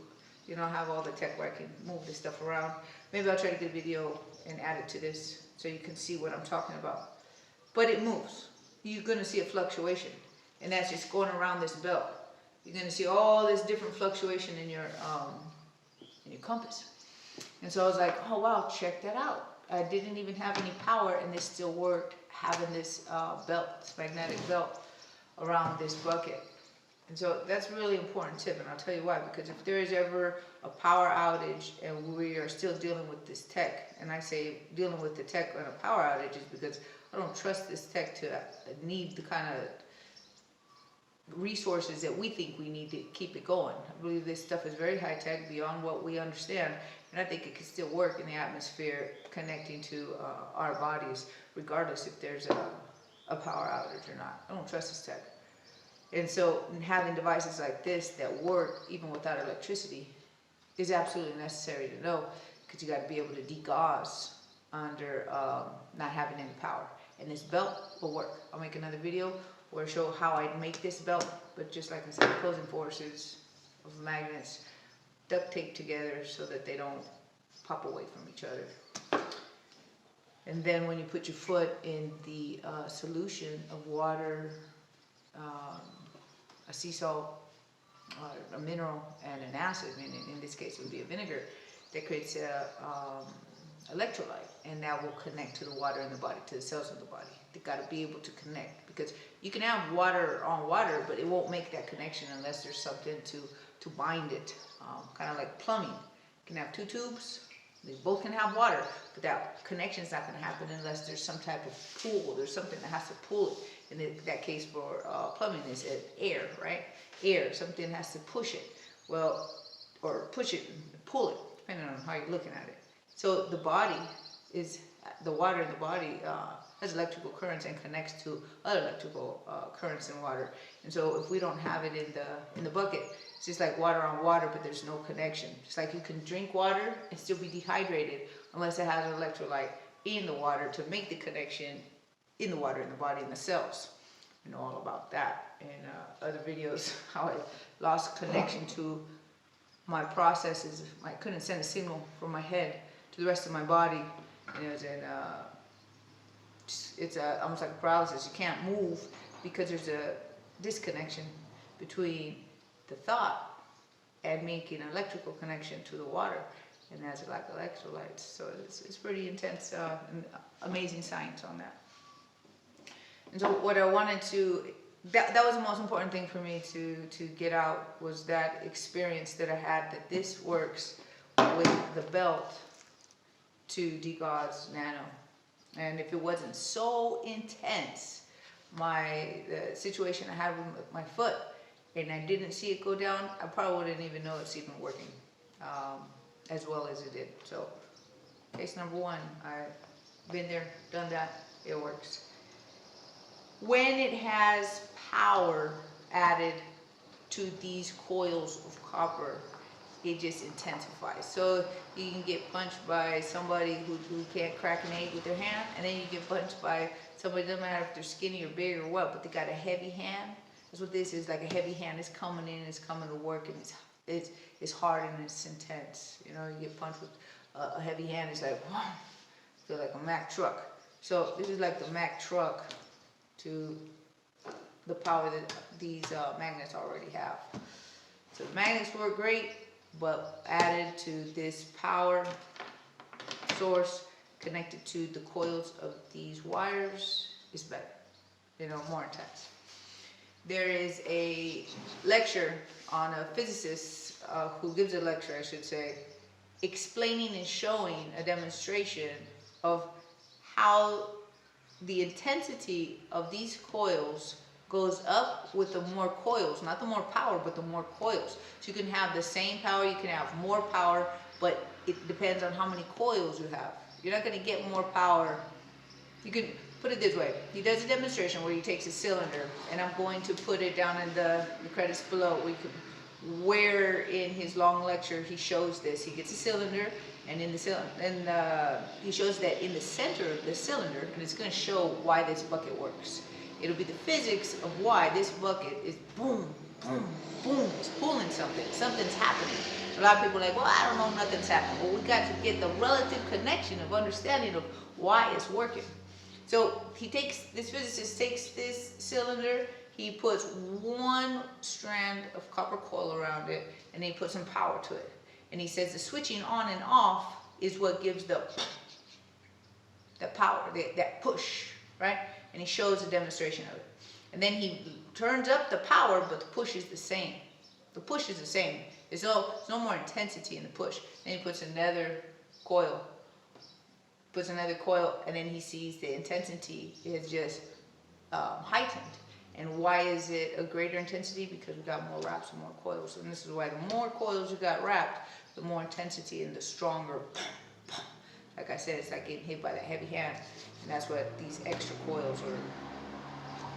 I have all the tech where I can move this stuff around. Maybe I'll try to get a video and add it to this so you can see what I'm talking about. But it moves. You're going to see a fluctuation. And that's just going around this belt. You're going to see all this different fluctuation in your compass. And so I was like, oh wow, check that out. I didn't even have any power, and this still worked, having this belt, this magnetic belt around this bucket. And so that's a really important tip, and I'll tell you why. Because if there is ever a power outage and we are still dealing with this tech, and I say dealing with the tech on a power outage is because I don't trust this tech to need the kind of resources that we think we need to keep it going. I believe this stuff is very high tech, beyond what we understand, and I think it can still work in the atmosphere, connecting to our bodies, regardless if there's a power outage or not. I don't trust this tech. And so having devices like this that work even without electricity is absolutely necessary to know, because you got to be able to degauss under not having any power. And this belt will work. I'll make another video where I show how I make this belt, but just like I said, opposing forces of magnets duct tape together so that they don't pop away from each other. And then when you put your foot in the solution of water, a sea salt, a mineral, and an acid, in this case it would be a vinegar, that creates a electrolyte, and that will connect to the water in the body, to the cells of the body. They got to be able to connect, because you can have water on water, but it won't make that connection unless there's something to bind it. Kind of like plumbing. You can have two tubes, they both can have water, but that connection is not going to happen unless there's some type of pull. There's something that has to pull it. In that case for plumbing is air, right? Air. Something has to push it. Well, or push it and pull it, depending on how you're looking at it. So the body is, the water in the body has electrical currents and connects to other electrical currents in water. And so if we don't have it in the bucket, it's just like water on water, but there's no connection. Just like you can drink water and still be dehydrated unless it has an electrolyte in the water to make the connection in the water in the body, in the cells. You know all about that in other videos, how I lost connection to my processes. I couldn't send a signal from my head to the rest of my body. And it was it's almost like a paralysis. You can't move because there's a disconnection between the thought and making an electrical connection to the water, and that's like electrolytes. So it's pretty intense and amazing science on that. And so what I wanted to, that was the most important thing for me to get out, was that experience that I had, that this works with the belt to degauss nano. And if it wasn't so intense, the situation I had with my foot, and I didn't see it go down, I probably wouldn't even know it's even working as well as it did. So case number one, I've been there, done that, it works. When it has power added to these coils of copper, it just intensifies. So you can get punched by somebody who can't crack an egg with their hand, and then you get punched by somebody, doesn't matter if they're skinny or big or what, but they got a heavy hand. That's what this is, like a heavy hand. It's coming in, it's coming to work, and it's hard and it's intense. You know, you get punched with a heavy hand, it's like, whoa, feel like a Mack truck. So this is like the Mack truck to the power that these magnets already have. So the magnets work great, but added to this power source connected to the coils of these wires is better, you know, more intense. There is a lecture on a physicist who gives a lecture, I should say, explaining and showing a demonstration of how the intensity of these coils goes up with the more coils, not the more power, but the more coils. So you can have the same power, you can have more power, but it depends on how many coils you have. You're not going to get more power. You could put it this way. He does a demonstration where he takes a cylinder, and I'm going to put it down in the credits below. Where in his long lecture he shows this. He gets a cylinder, and in the cylinder, he shows that in the center of the cylinder, and it's going to show why this bucket works. It'll be the physics of why this bucket is boom, boom, boom. It's pulling something. Something's happening. A lot of people are like, well, I don't know, nothing's happening. Well, we got to get the relative connection of understanding of why it's working. So this physicist takes this cylinder, he puts one strand of copper coil around it, and then he puts some power to it. And he says the switching on and off is what gives the power, that push, right? And he shows a demonstration of it. And then he turns up the power, but the push is the same. The push is the same. There's no more intensity in the push. Then he puts another coil. And then he sees the intensity is just heightened. And why is it a greater intensity? Because we got more wraps and more coils. And this is why the more coils you got wrapped, the more intensity and the stronger. Like I said, it's like getting hit by that heavy hand. And that's what these extra coils, or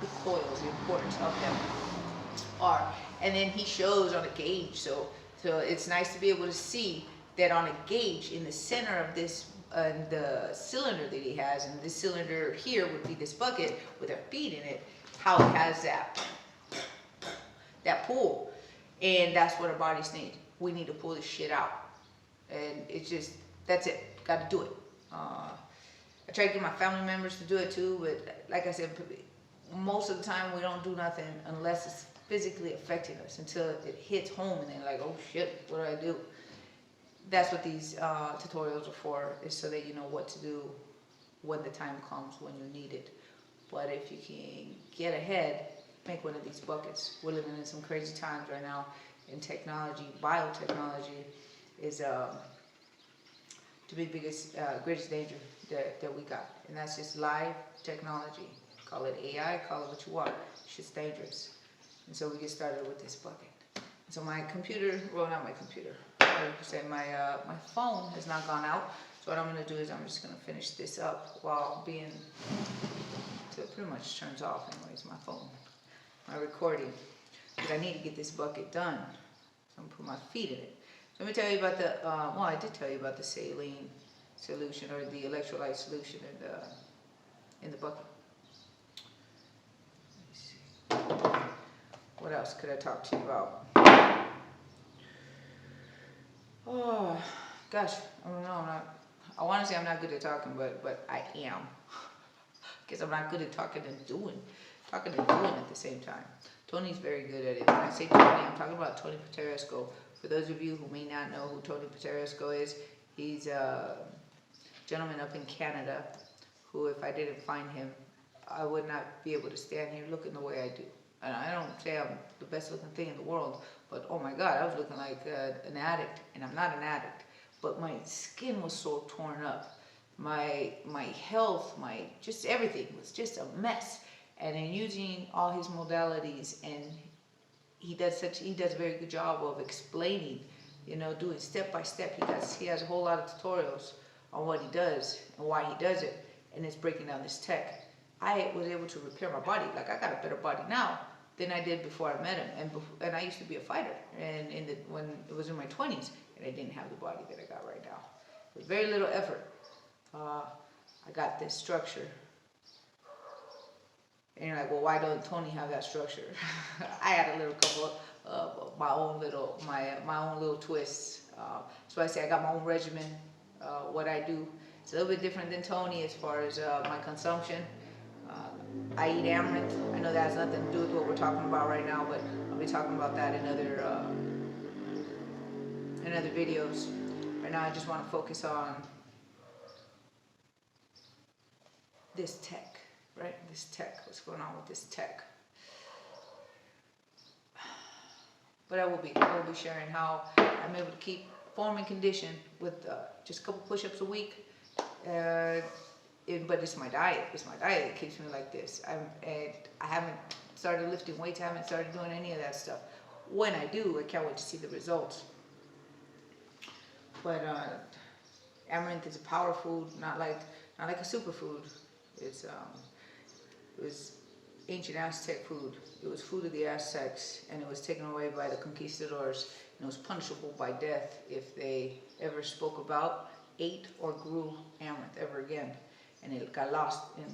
the coils, the importance of them are. And then he shows on a gauge. So it's nice to be able to see that on a gauge in the center of this, the cylinder that he has, and this cylinder here would be this bucket with our feet in it, how it has that pull. And that's what our bodies need. We need to pull this shit out. And it's just, that's it. Got to do it. I try to get my family members to do it too, but like I said, most of the time we don't do nothing unless it's physically affecting us, until it hits home and then like, oh shit, what do I do? That's what these tutorials are for, is so that you know what to do when the time comes when you need it. But if you can get ahead, make one of these buckets. We're living in some crazy times right now in technology. Biotechnology is the biggest, greatest danger that we got. And that's just live technology. Call it AI, call it what you want. It's just dangerous. And so we get started with this bucket. So my computer, well, not my computer, I would say my phone has not gone out. So what I'm going to do is I'm just going to finish this up while being, so it pretty much turns off anyways, my phone, my recording. But I need to get this bucket done. So I'm going to put my feet in it. So let me tell you about the, well, I did tell you about the saline solution, or the electrolyte solution in the bucket. Let me see. What else could I talk to you about? Oh, gosh, I don't know. I want to say I'm not good at talking, but I am. Because I'm not good at talking and doing at the same time. Tony's very good at it. When I say Tony, I'm talking about Tony Pantallaresco. For those of you who may not know who Tony Pantallaresco is, he's a gentleman up in Canada who, if I didn't find him, I would not be able to stand here looking the way I do. And I don't say I'm the best looking thing in the world, but oh my God, I was looking like an addict, and I'm not an addict, but my skin was so torn up. My health, just everything was just a mess. And in using all his modalities, and he does a very good job of explaining, you know, doing step by step. He has a whole lot of tutorials on what he does and why he does it, and it's breaking down this tech. I was able to repair my body. Like, I got a better body now than I did before I met him. And I used to be a fighter, and when it was in my 20s, and I didn't have the body that I got right now. With very little effort, I got this structure. And you're like, well, why don't Tony have that structure? I had a little couple of my own little twists. So I say I got my own regimen. What I do, it's a little bit different than Tony as far as my consumption. I eat amaranth. I know that has nothing to do with what we're talking about right now, but I'll be talking about that in other videos. Right now, I just want to focus on this tech, right? This tech. What's going on with this tech? But I will be sharing how I'm able to keep form and condition with just a couple push-ups a week. But it's my diet. It's my diet that keeps me like this. I haven't started lifting weights. I haven't started doing any of that stuff. When I do, I can't wait to see the results. But amaranth is a power food, not like a superfood. It was ancient Aztec food. It was food of the Aztecs, and it was taken away by the conquistadors, and it was punishable by death if they ever spoke about, ate, or grew amaranth ever again. And it got lost in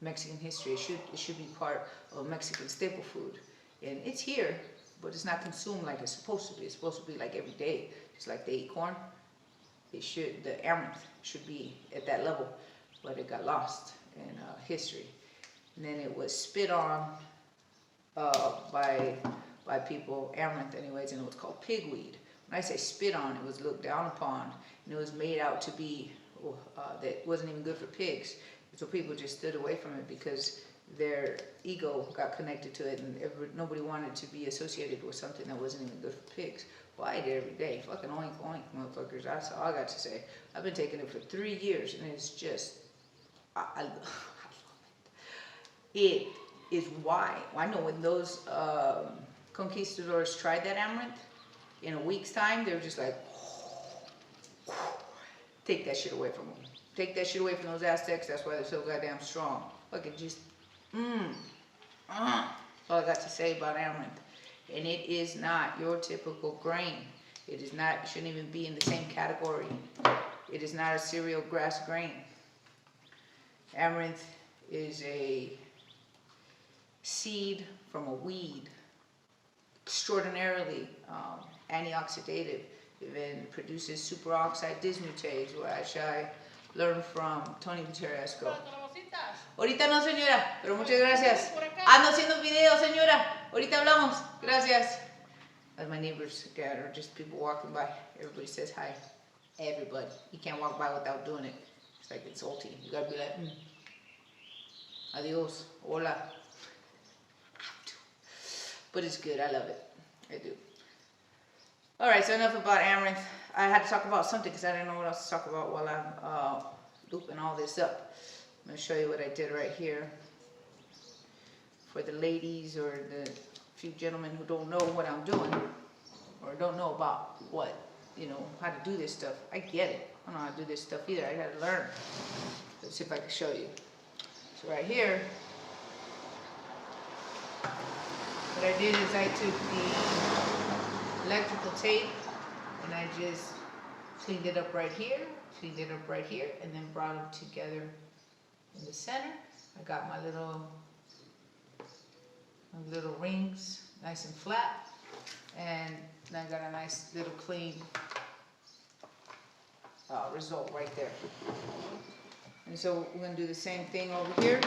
Mexican history. It should be part of Mexican staple food. And it's here, but it's not consumed like it's supposed to be. It's supposed to be like every day. Just like they eat corn, the amaranth should be at that level. But it got lost in history. And then it was spit on by people, amaranth anyways, and it was called pigweed. When I say spit on, it was looked down upon, and it was made out to be that wasn't even good for pigs. So people just stood away from it because their ego got connected to it, and nobody wanted to be associated with something that wasn't even good for pigs. Well, I eat it every day. Fucking oink oink, motherfuckers. That's all I got to say. I've been taking it for 3 years, and it's just, I love it. It is why. I know when those conquistadors tried that amaranth, in a week's time, they were just like, take that shit away from them. Take that shit away from those Aztecs. That's why they're so goddamn strong. Fucking just, that's all I got to say about amaranth. And it is not your typical grain. It is not, it shouldn't even be in the same category. It is not a cereal grass grain. Amaranth is a seed from a weed, extraordinarily antioxidative. It even produces superoxide dismutase, which I learned from Tony Pantallaresco. Ahorita no, señora, pero muchas gracias. Ando haciendo video, señora. Ahorita hablamos. Gracias. As my neighbors or just people walking by, everybody says hi. Everybody. You can't walk by without doing it. It's like it's salty. You gotta be like, adios, hola. But it's good. I love it. I do. Alright, so enough about amaranth. I had to talk about something because I didn't know what else to talk about while I'm looping all this up. I'm going to show you what I did right here. For the ladies or the few gentlemen who don't know what I'm doing, or don't know about what, how to do this stuff. I get it. I don't know how to do this stuff either. I got to learn. Let's see if I can show you. So right here, what I did is I took the electrical tape and I just cleaned it up right here, and then brought them together in the center. I got my little rings nice and flat, and I got a nice little clean result right there. And so we're going to do the same thing over here.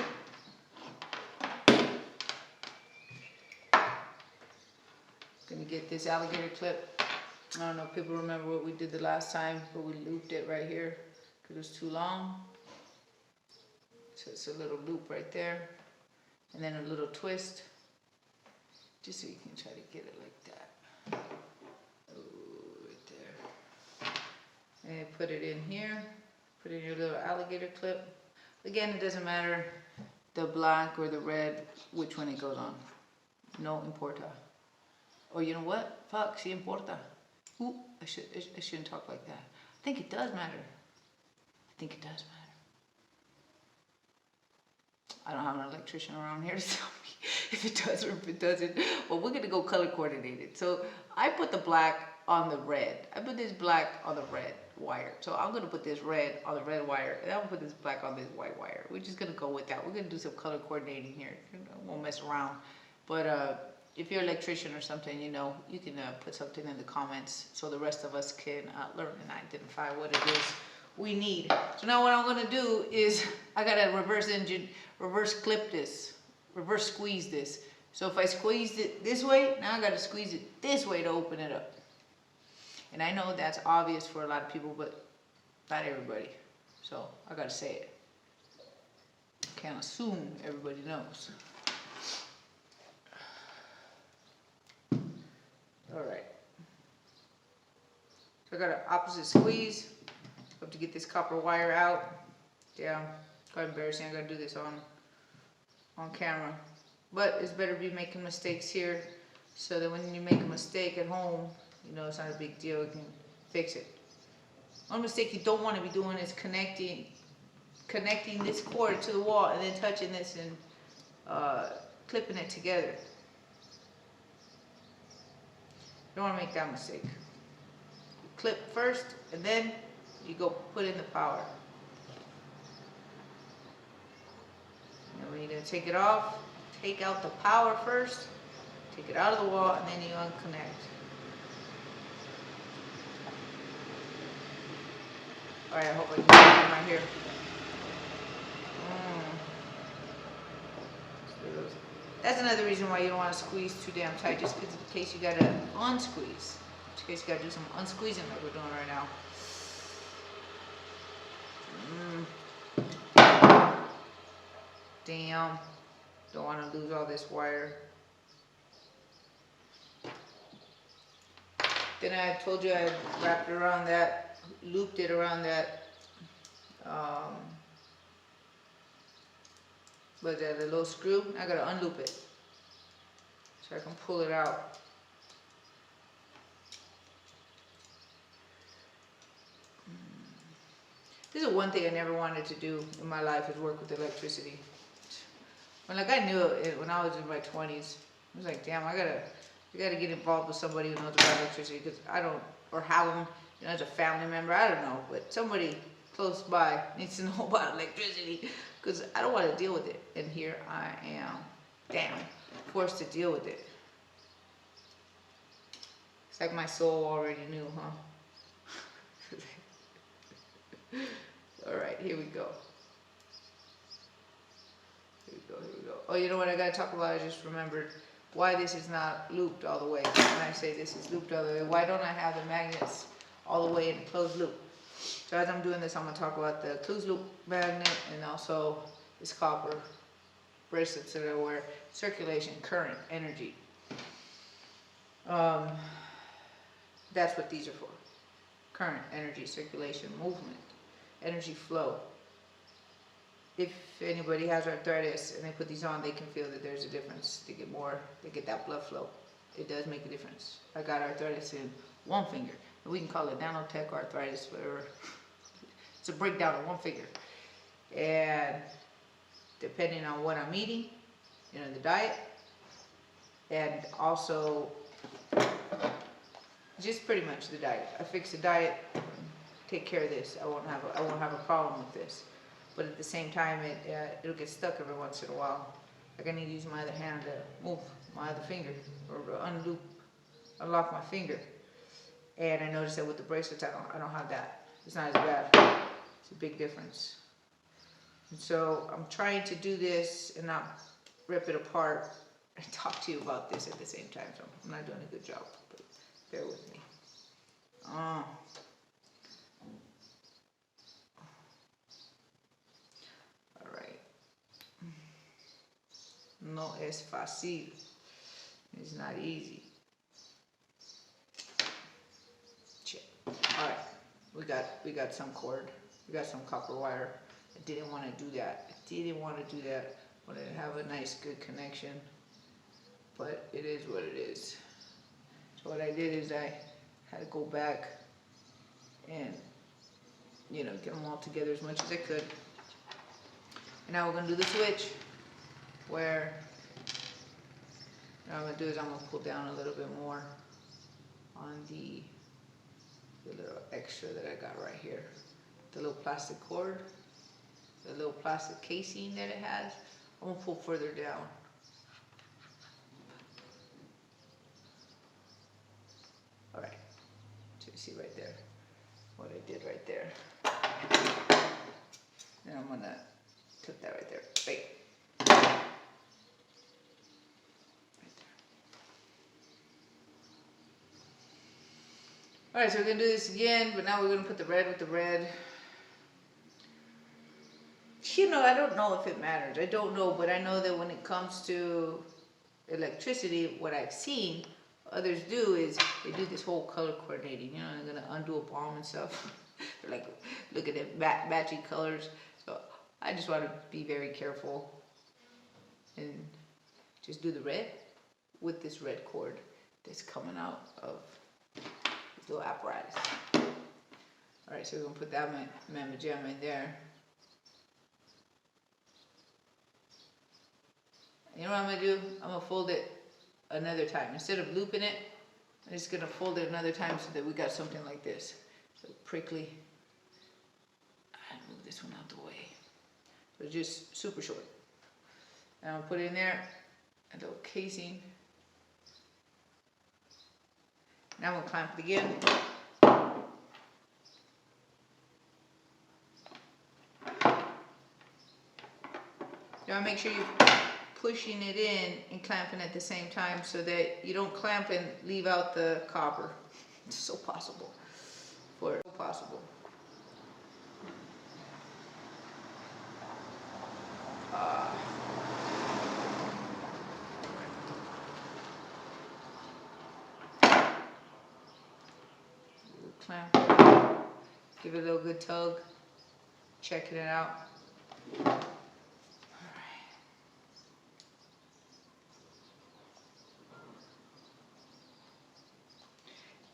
Going to get this alligator clip. I don't know if people remember what we did the last time, but we looped it right here because it was too long. So it's a little loop right there, and then a little twist, just so you can try to get it like that. Oh, right there. And put it in here. Put in your little alligator clip. Again, it doesn't matter the black or the red, which one it goes on. No importa. Oh, you know what? Fuck, si importa. Ooh, I shouldn't talk like that. I think it does matter. I don't have an electrician around here to tell me if it does or if it doesn't, but we're gonna go color coordinated. So I put the black on the red. I put this black on the red wire. So I'm gonna put this red on the red wire, and I'm gonna put this black on this white wire. We're just gonna go with that. We're gonna do some color coordinating here. I won't mess around. But if you're an electrician or something, you know, you can put something in the comments so the rest of us can learn and identify what it is we need. So now what I'm gonna do is I gotta reverse clip this, reverse squeeze this. So if I squeezed it this way, now I gotta squeeze it this way to open it up. And I know that's obvious for a lot of people, but not everybody. So I gotta say it. Can't assume everybody knows. Alright. So I got an opposite squeeze. Have to get this copper wire out. Yeah, quite embarrassing. I gotta do this on camera. But it's better to be making mistakes here so that when you make a mistake at home, you know, it's not a big deal, you can fix it. One mistake you don't want to be doing is connecting this cord to the wall and then touching this and clipping it together. You don't want to make that mistake. You clip first and then you go put in the power. And when you're going to take it off, take out the power first, take it out of the wall, and then you unconnect. Alright, I hope I can get it right here. That's another reason why you don't want to squeeze too damn tight, just in case you gotta unsqueeze. In case you gotta do some unsqueezing like we're doing right now. Damn. Don't want to lose all this wire. Then I told you I wrapped it around that, looped it around that, but that little screw. I gotta unloop it so I can pull it out. This is one thing I never wanted to do in my life, is work with electricity. When I knew it when I was in my 20s, I was like, damn, I gotta get involved with somebody who knows about electricity, because I don't, or have them, you know, as a family member, I don't know, but somebody close by needs to know about electricity, because I don't want to deal with it. And here I am, damn, forced to deal with it. It's like my soul already knew, huh? Alright, here we go. Oh, you know what I gotta talk about? I just remembered why this is not looped all the way. When I say this is looped all the way, why don't I have the magnets all the way in a closed loop? So as I'm doing this, I'm gonna talk about the closed loop magnet and also this copper bracelets that I wear. Circulation, current, energy. That's what these are for. Current, energy, circulation, movement, energy flow. If anybody has arthritis and they put these on, they can feel that there's a difference. They get that blood flow. It does make a difference. I got arthritis in one finger. We can call it nanotech arthritis, whatever. It's a breakdown of one finger. And depending on what I'm eating, you know, the diet, and also just pretty much the diet. I fix the diet, take care of this. I won't have a problem with this. But at the same time, it'll get stuck every once in a while. Like I need to use my other hand to move my other finger, or unlock my finger. And I noticed that with the bracelets, I don't have that. It's not as bad. It's a big difference. And so I'm trying to do this and not rip it apart and talk to you about this at the same time. So I'm not doing a good job, but bear with me. No es fácil. It's not easy. Shit. Alright. We got some cord. We got some copper wire. I didn't want to do that. I wanted to have a nice good connection. But it is what it is. So what I did is I had to go back and, you know, get them all together as much as I could. And now we're going to do the switch, where What I'm gonna do is I'm gonna pull down a little bit more on the little extra that I got right here. The little plastic cord, the little plastic casing that it has. I'm gonna pull further down. All right, so you see right there what I did right there. And I'm gonna put that right there. Wait. Alright, so we're going to do this again, but now we're going to put the red with the red. You know, I don't know if it matters. I don't know, but I know that when it comes to electricity, what I've seen others do is they do this whole color coordinating. You know, they're going to undo a bomb and stuff. They're like, look at it, matching colors. So I just want to be very careful and just do the red with this red cord that's coming out of little apparatus. Alright, so we're going to put that mamma jamma in there. You know what I'm going to do? I'm going to fold it another time. Instead of looping it, I'm just going to fold it another time so that we got something like this. So prickly. I move this one out the way. So just super short. And I'm going to put it in there, a little casing. Now I'm going to clamp it again. Now make sure you're pushing it in and clamping at the same time so that you don't clamp and leave out the copper. It's so possible. For so possible. Clamp, give it a little good tug, checking it out. Alright.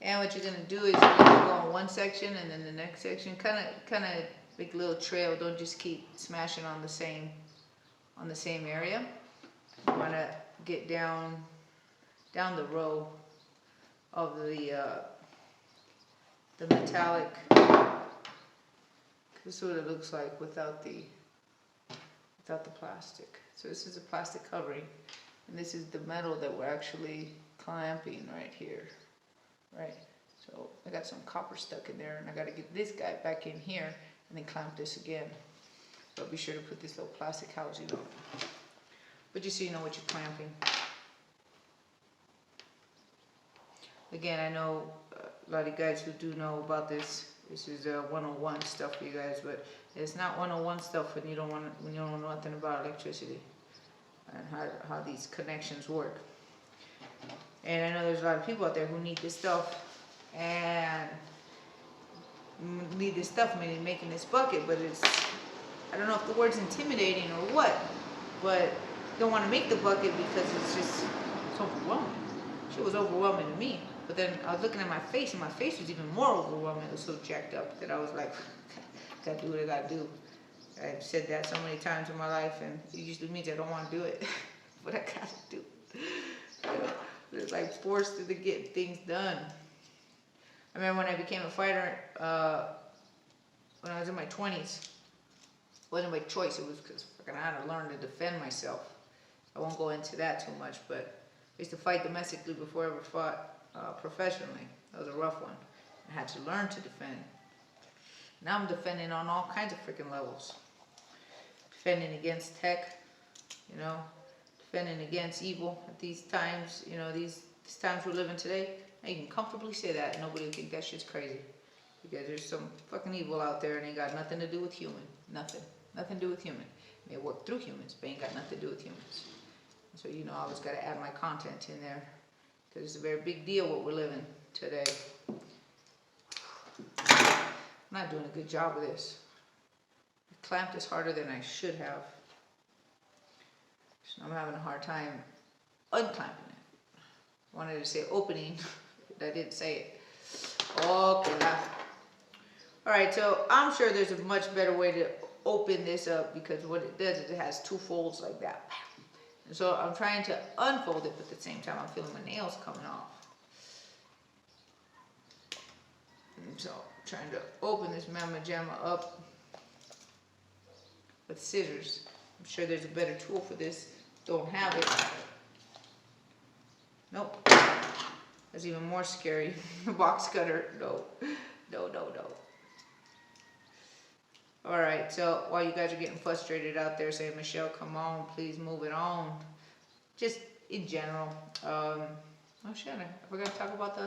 And what you're gonna do is you're gonna go on one section and then the next section, kind of make a little trail. Don't just keep smashing on the same area. You wanna get down the row of the metallic. This is what it looks like without the plastic. So this is a plastic covering, and this is the metal that we're actually clamping right here, right? So I got some copper stuck in there, and I got to get this guy back in here and then clamp this again. So be sure to put this little plastic housing on. But just so you know what you're clamping. Again, I know a lot of you guys who do know about this. This is 101 stuff for you guys, but it's not 101 stuff when you don't know nothing about electricity and how these connections work. And I know there's a lot of people out there who need this stuff and meaning making this bucket, but it's, I don't know if the word's intimidating or what, but don't want to make the bucket because it's overwhelming. Shit was overwhelming to me. But then I was looking at my face, and my face was even more overwhelming. It was so jacked up that I was like, gotta do what I gotta do. I've said that so many times in my life, and it usually means I don't want to do it, but I gotta do it. It's like forced to get things done. I remember when I became a fighter, when I was in my 20s, it wasn't by choice, it was because I had to learn to defend myself. I won't go into that too much, but I used to fight domestically before I ever fought professionally. That was a rough one. I had to learn to defend. Now I'm defending on all kinds of freaking levels. Defending against tech, you know, defending against evil at these times, you know, these times we're living today. Now you can comfortably say that and nobody will think that shit's crazy. Because there's some fucking evil out there and ain't got nothing to do with human. Nothing. Nothing to do with human. It may work through humans, but ain't got nothing to do with humans. So you know I always got to add my content in there. Because it's a very big deal what we're living today. I'm not doing a good job of this. I clamped this harder than I should have. So I'm having a hard time unclamping it. I wanted to say opening, but I didn't say it. Okay. Alright, so I'm sure there's a much better way to open this up because what it does is it has two folds like that. And so I'm trying to unfold it, but at the same time I'm feeling my nails coming off. And so I'm trying to open this mamma jamma up with scissors. I'm sure there's a better tool for this. Don't have it. Nope. That's even more scary. Box cutter. No. No, no, no. Alright, so while you guys are getting frustrated out there saying, Michelle, come on, please move it on. Just in general. Oh shit, I forgot to talk about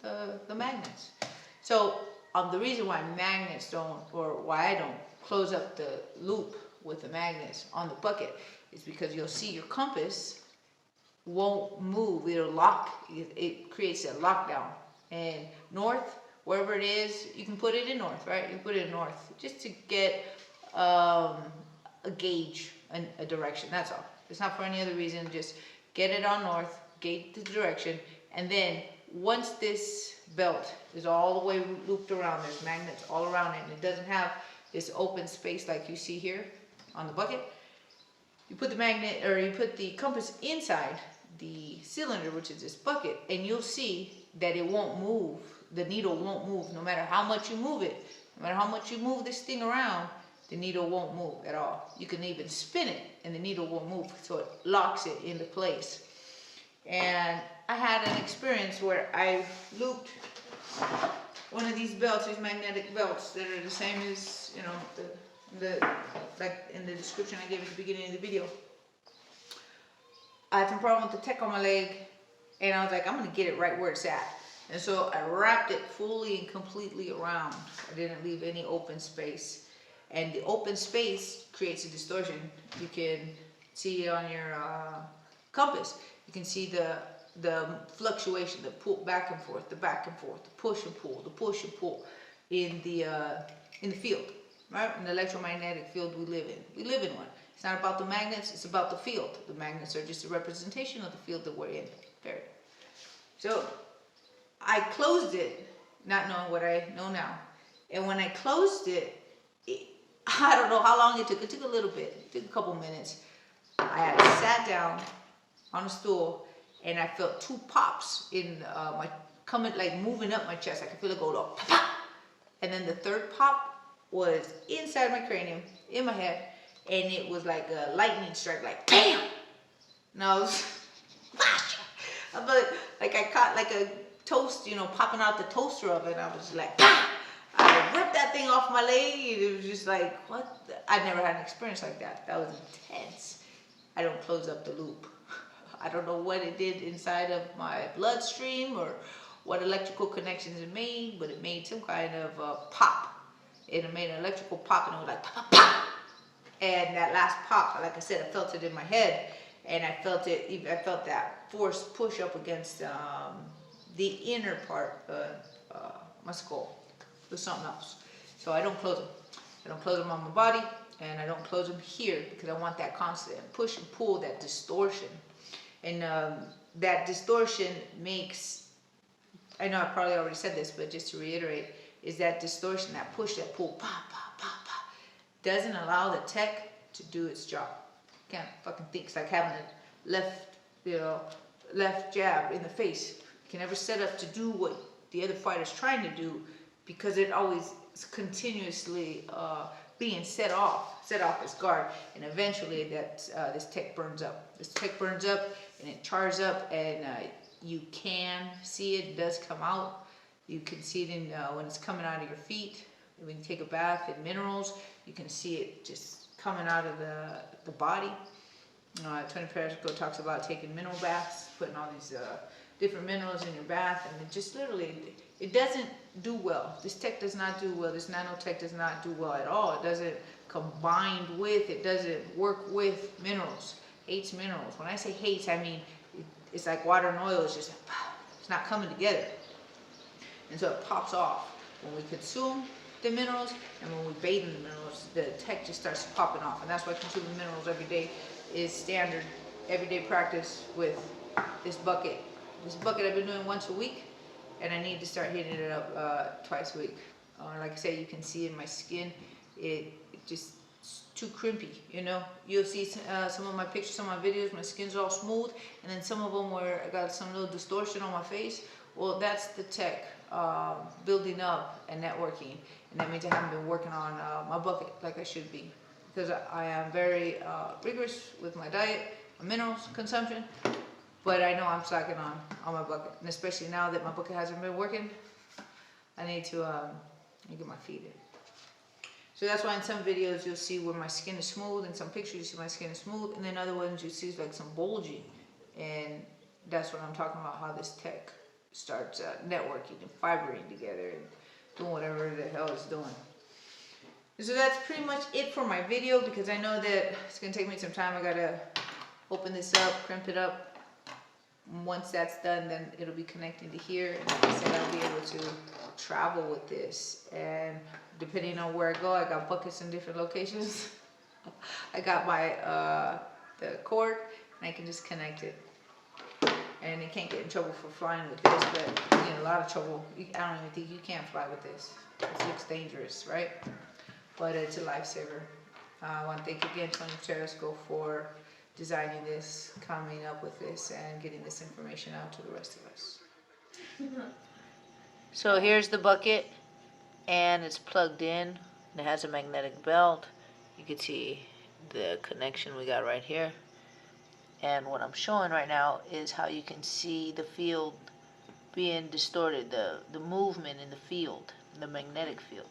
the magnets. So the reason why magnets don't, or why I don't close up the loop with the magnets on the bucket is because you'll see your compass won't move. It'll lock. It creates a lockdown. And north, wherever it is, you can put it in north, right? You put it in north just to get a gauge, a direction. That's all. It's not for any other reason. Just get it on north, gauge the direction, and then once this belt is all the way looped around, there's magnets all around it, and it doesn't have this open space like you see here on the bucket. You put the magnet, or you put the compass inside the cylinder, which is this bucket, and you'll see that it won't move. The needle won't move, no matter how much you move it. No matter how much you move this thing around, the needle won't move at all. You can even spin it, and the needle won't move, so it locks it into place. And I had an experience where I looped one of these belts, these magnetic belts that are the same as, you know, like in the description I gave at the beginning of the video. I had some problem with the tech on my leg, and I was like, I'm gonna get it right where it's at. And so I wrapped it fully and completely around. I didn't leave any open space. And the open space creates a distortion. You can see on your compass, you can see the fluctuation, the pull back and forth, the back and forth, the push and pull, the push and pull in the field, right? In the electromagnetic field we live in. We live in one. It's not about the magnets, it's about the field. The magnets are just a representation of the field that we're in. Period. So I closed it, not knowing what I know now. And when I closed it, I don't know how long it took. It took a little bit. It took a couple minutes. I had sat down on a stool, and I felt two pops in my, coming, like moving up my chest. I could feel it go pop, pop. And then the third pop was inside my cranium, in my head, and it was like a lightning strike, like bam! And I was, like I caught like a toast, you know, popping out the toaster oven. I was like, bah! I ripped that thing off my leg, and it was just like, what? I never had an experience like that. That was intense. I don't close up the loop. I don't know what it did inside of my bloodstream or what electrical connections it made, but it made some kind of pop. It made an electrical pop, and it was like pop, pop, pop. And that last pop, like I said, I felt it in my head, and I felt it. I felt that force push up against the inner part of my skull. It was something else. So I don't close them. I don't close them on my body, and I don't close them here because I want that constant push and pull, that distortion. And that distortion makes, I know I probably already said this, but just to reiterate, is that distortion, that push, that pull, pop, pop, pop, pop, doesn't allow the tech to do its job. Can't fucking think. It's like having a left, you know, left jab in the face. You can never set up to do what the other fighter's trying to do because it always is continuously being set off its guard, and eventually that this tech burns up. This tech burns up and it chars up, and you can see it does come out. You can see it in when it's coming out of your feet. When you take a bath in minerals, you can see it just coming out of the body. Tony Pantallaresco talks about taking mineral baths, putting all these different minerals in your bath, and it just literally, it doesn't do well. This tech does not do well. This nanotech does not do well at all. It doesn't combine with, it doesn't work with minerals. Hates minerals. When I say hates, I mean it's like water and oil. It's just, it's not coming together. And so it pops off. When we consume the minerals and when we bathe in the minerals, the tech just starts popping off. And that's why consuming minerals every day is standard, everyday practice with this bucket. This bucket I've been doing once a week, and I need to start hitting it up twice a week. Like I said, you can see in my skin, it just too crimpy, you know. You'll see some of my pictures, some of my videos, my skin's all smooth, and then some of them where I got some little distortion on my face. Well, that's the tech building up and networking, and that means I haven't been working on my bucket like I should be, because I am very rigorous with my diet, my minerals consumption, but I know I'm slacking on my bucket, and especially now that my bucket hasn't been working, I need to get my feet in. So that's why in some videos you'll see where my skin is smooth, in some pictures you see my skin is smooth, and then other ones you see like some bulging, and that's what I'm talking about, how this tech starts networking and fibering together and doing whatever the hell it's doing. So that's pretty much it for my video, because I know that it's going to take me some time. I got to open this up, crimp it up. Once that's done, then it'll be connecting to here, and like I said, I'll be able to travel with this, and depending on where I go, I got buckets in different locations. I got my the cord, and I can just connect it, and you can't get in trouble for flying with this, but you get a lot of trouble. I don't even think you can fly with this. It looks dangerous, right? But it's a lifesaver. I want to thank again Tony Pantallaresco for designing this, coming up with this, and getting this information out to the rest of us. So here's the bucket, and it's plugged in. It has a magnetic belt. You can see the connection we got right here. And what I'm showing right now is how you can see the field being distorted, the movement in the field, the magnetic field.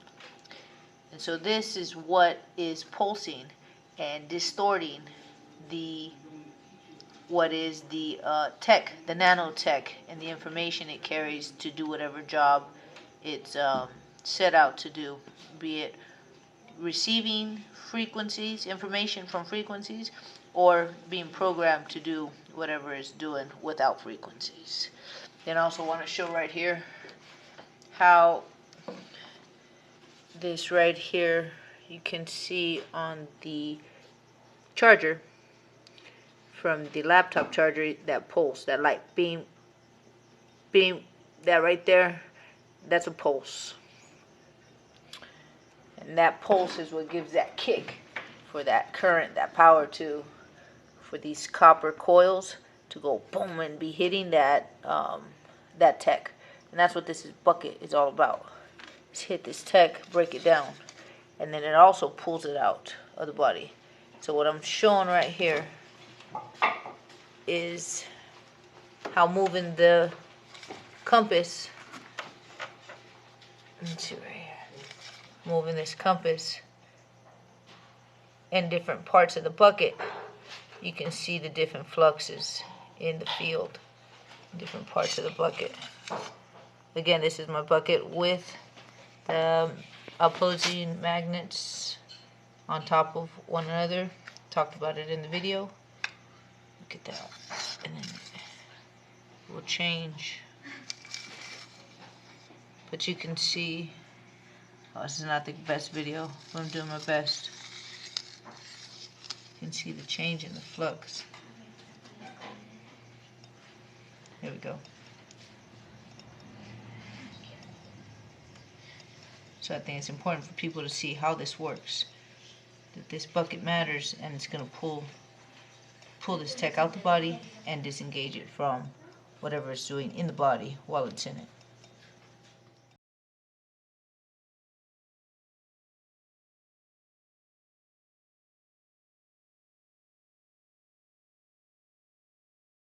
And so this is what is pulsing and distorting what is the tech, the nanotech, and the information it carries to do whatever job it's set out to do, be it receiving frequencies, information from frequencies, or being programmed to do whatever it's doing without frequencies. Then I also want to show right here how this right here, you can see on the charger, from the laptop charger, that pulse, that light beam, that right there, that's a pulse. And that pulse is what gives that kick for that current, that power for these copper coils to go boom and be hitting that that tech. And that's what this bucket is all about. Is hit this tech, break it down, and then it also pulls it out of the body. So what I'm showing right here is how moving the compass, let's see right here, moving this compass in different parts of the bucket, you can see the different fluxes in the field, different parts of the bucket. Again, this is my bucket with the opposing magnets on top of one another. Talked about it in the video. Look at that. And then it will change. But you can see, this is not the best video, but I'm doing my best. You can see the change in the flux. Here we go. So I think it's important for people to see how this works. That this bucket matters, and it's going to pull this tech out the body and disengage it from whatever it's doing in the body while it's in it.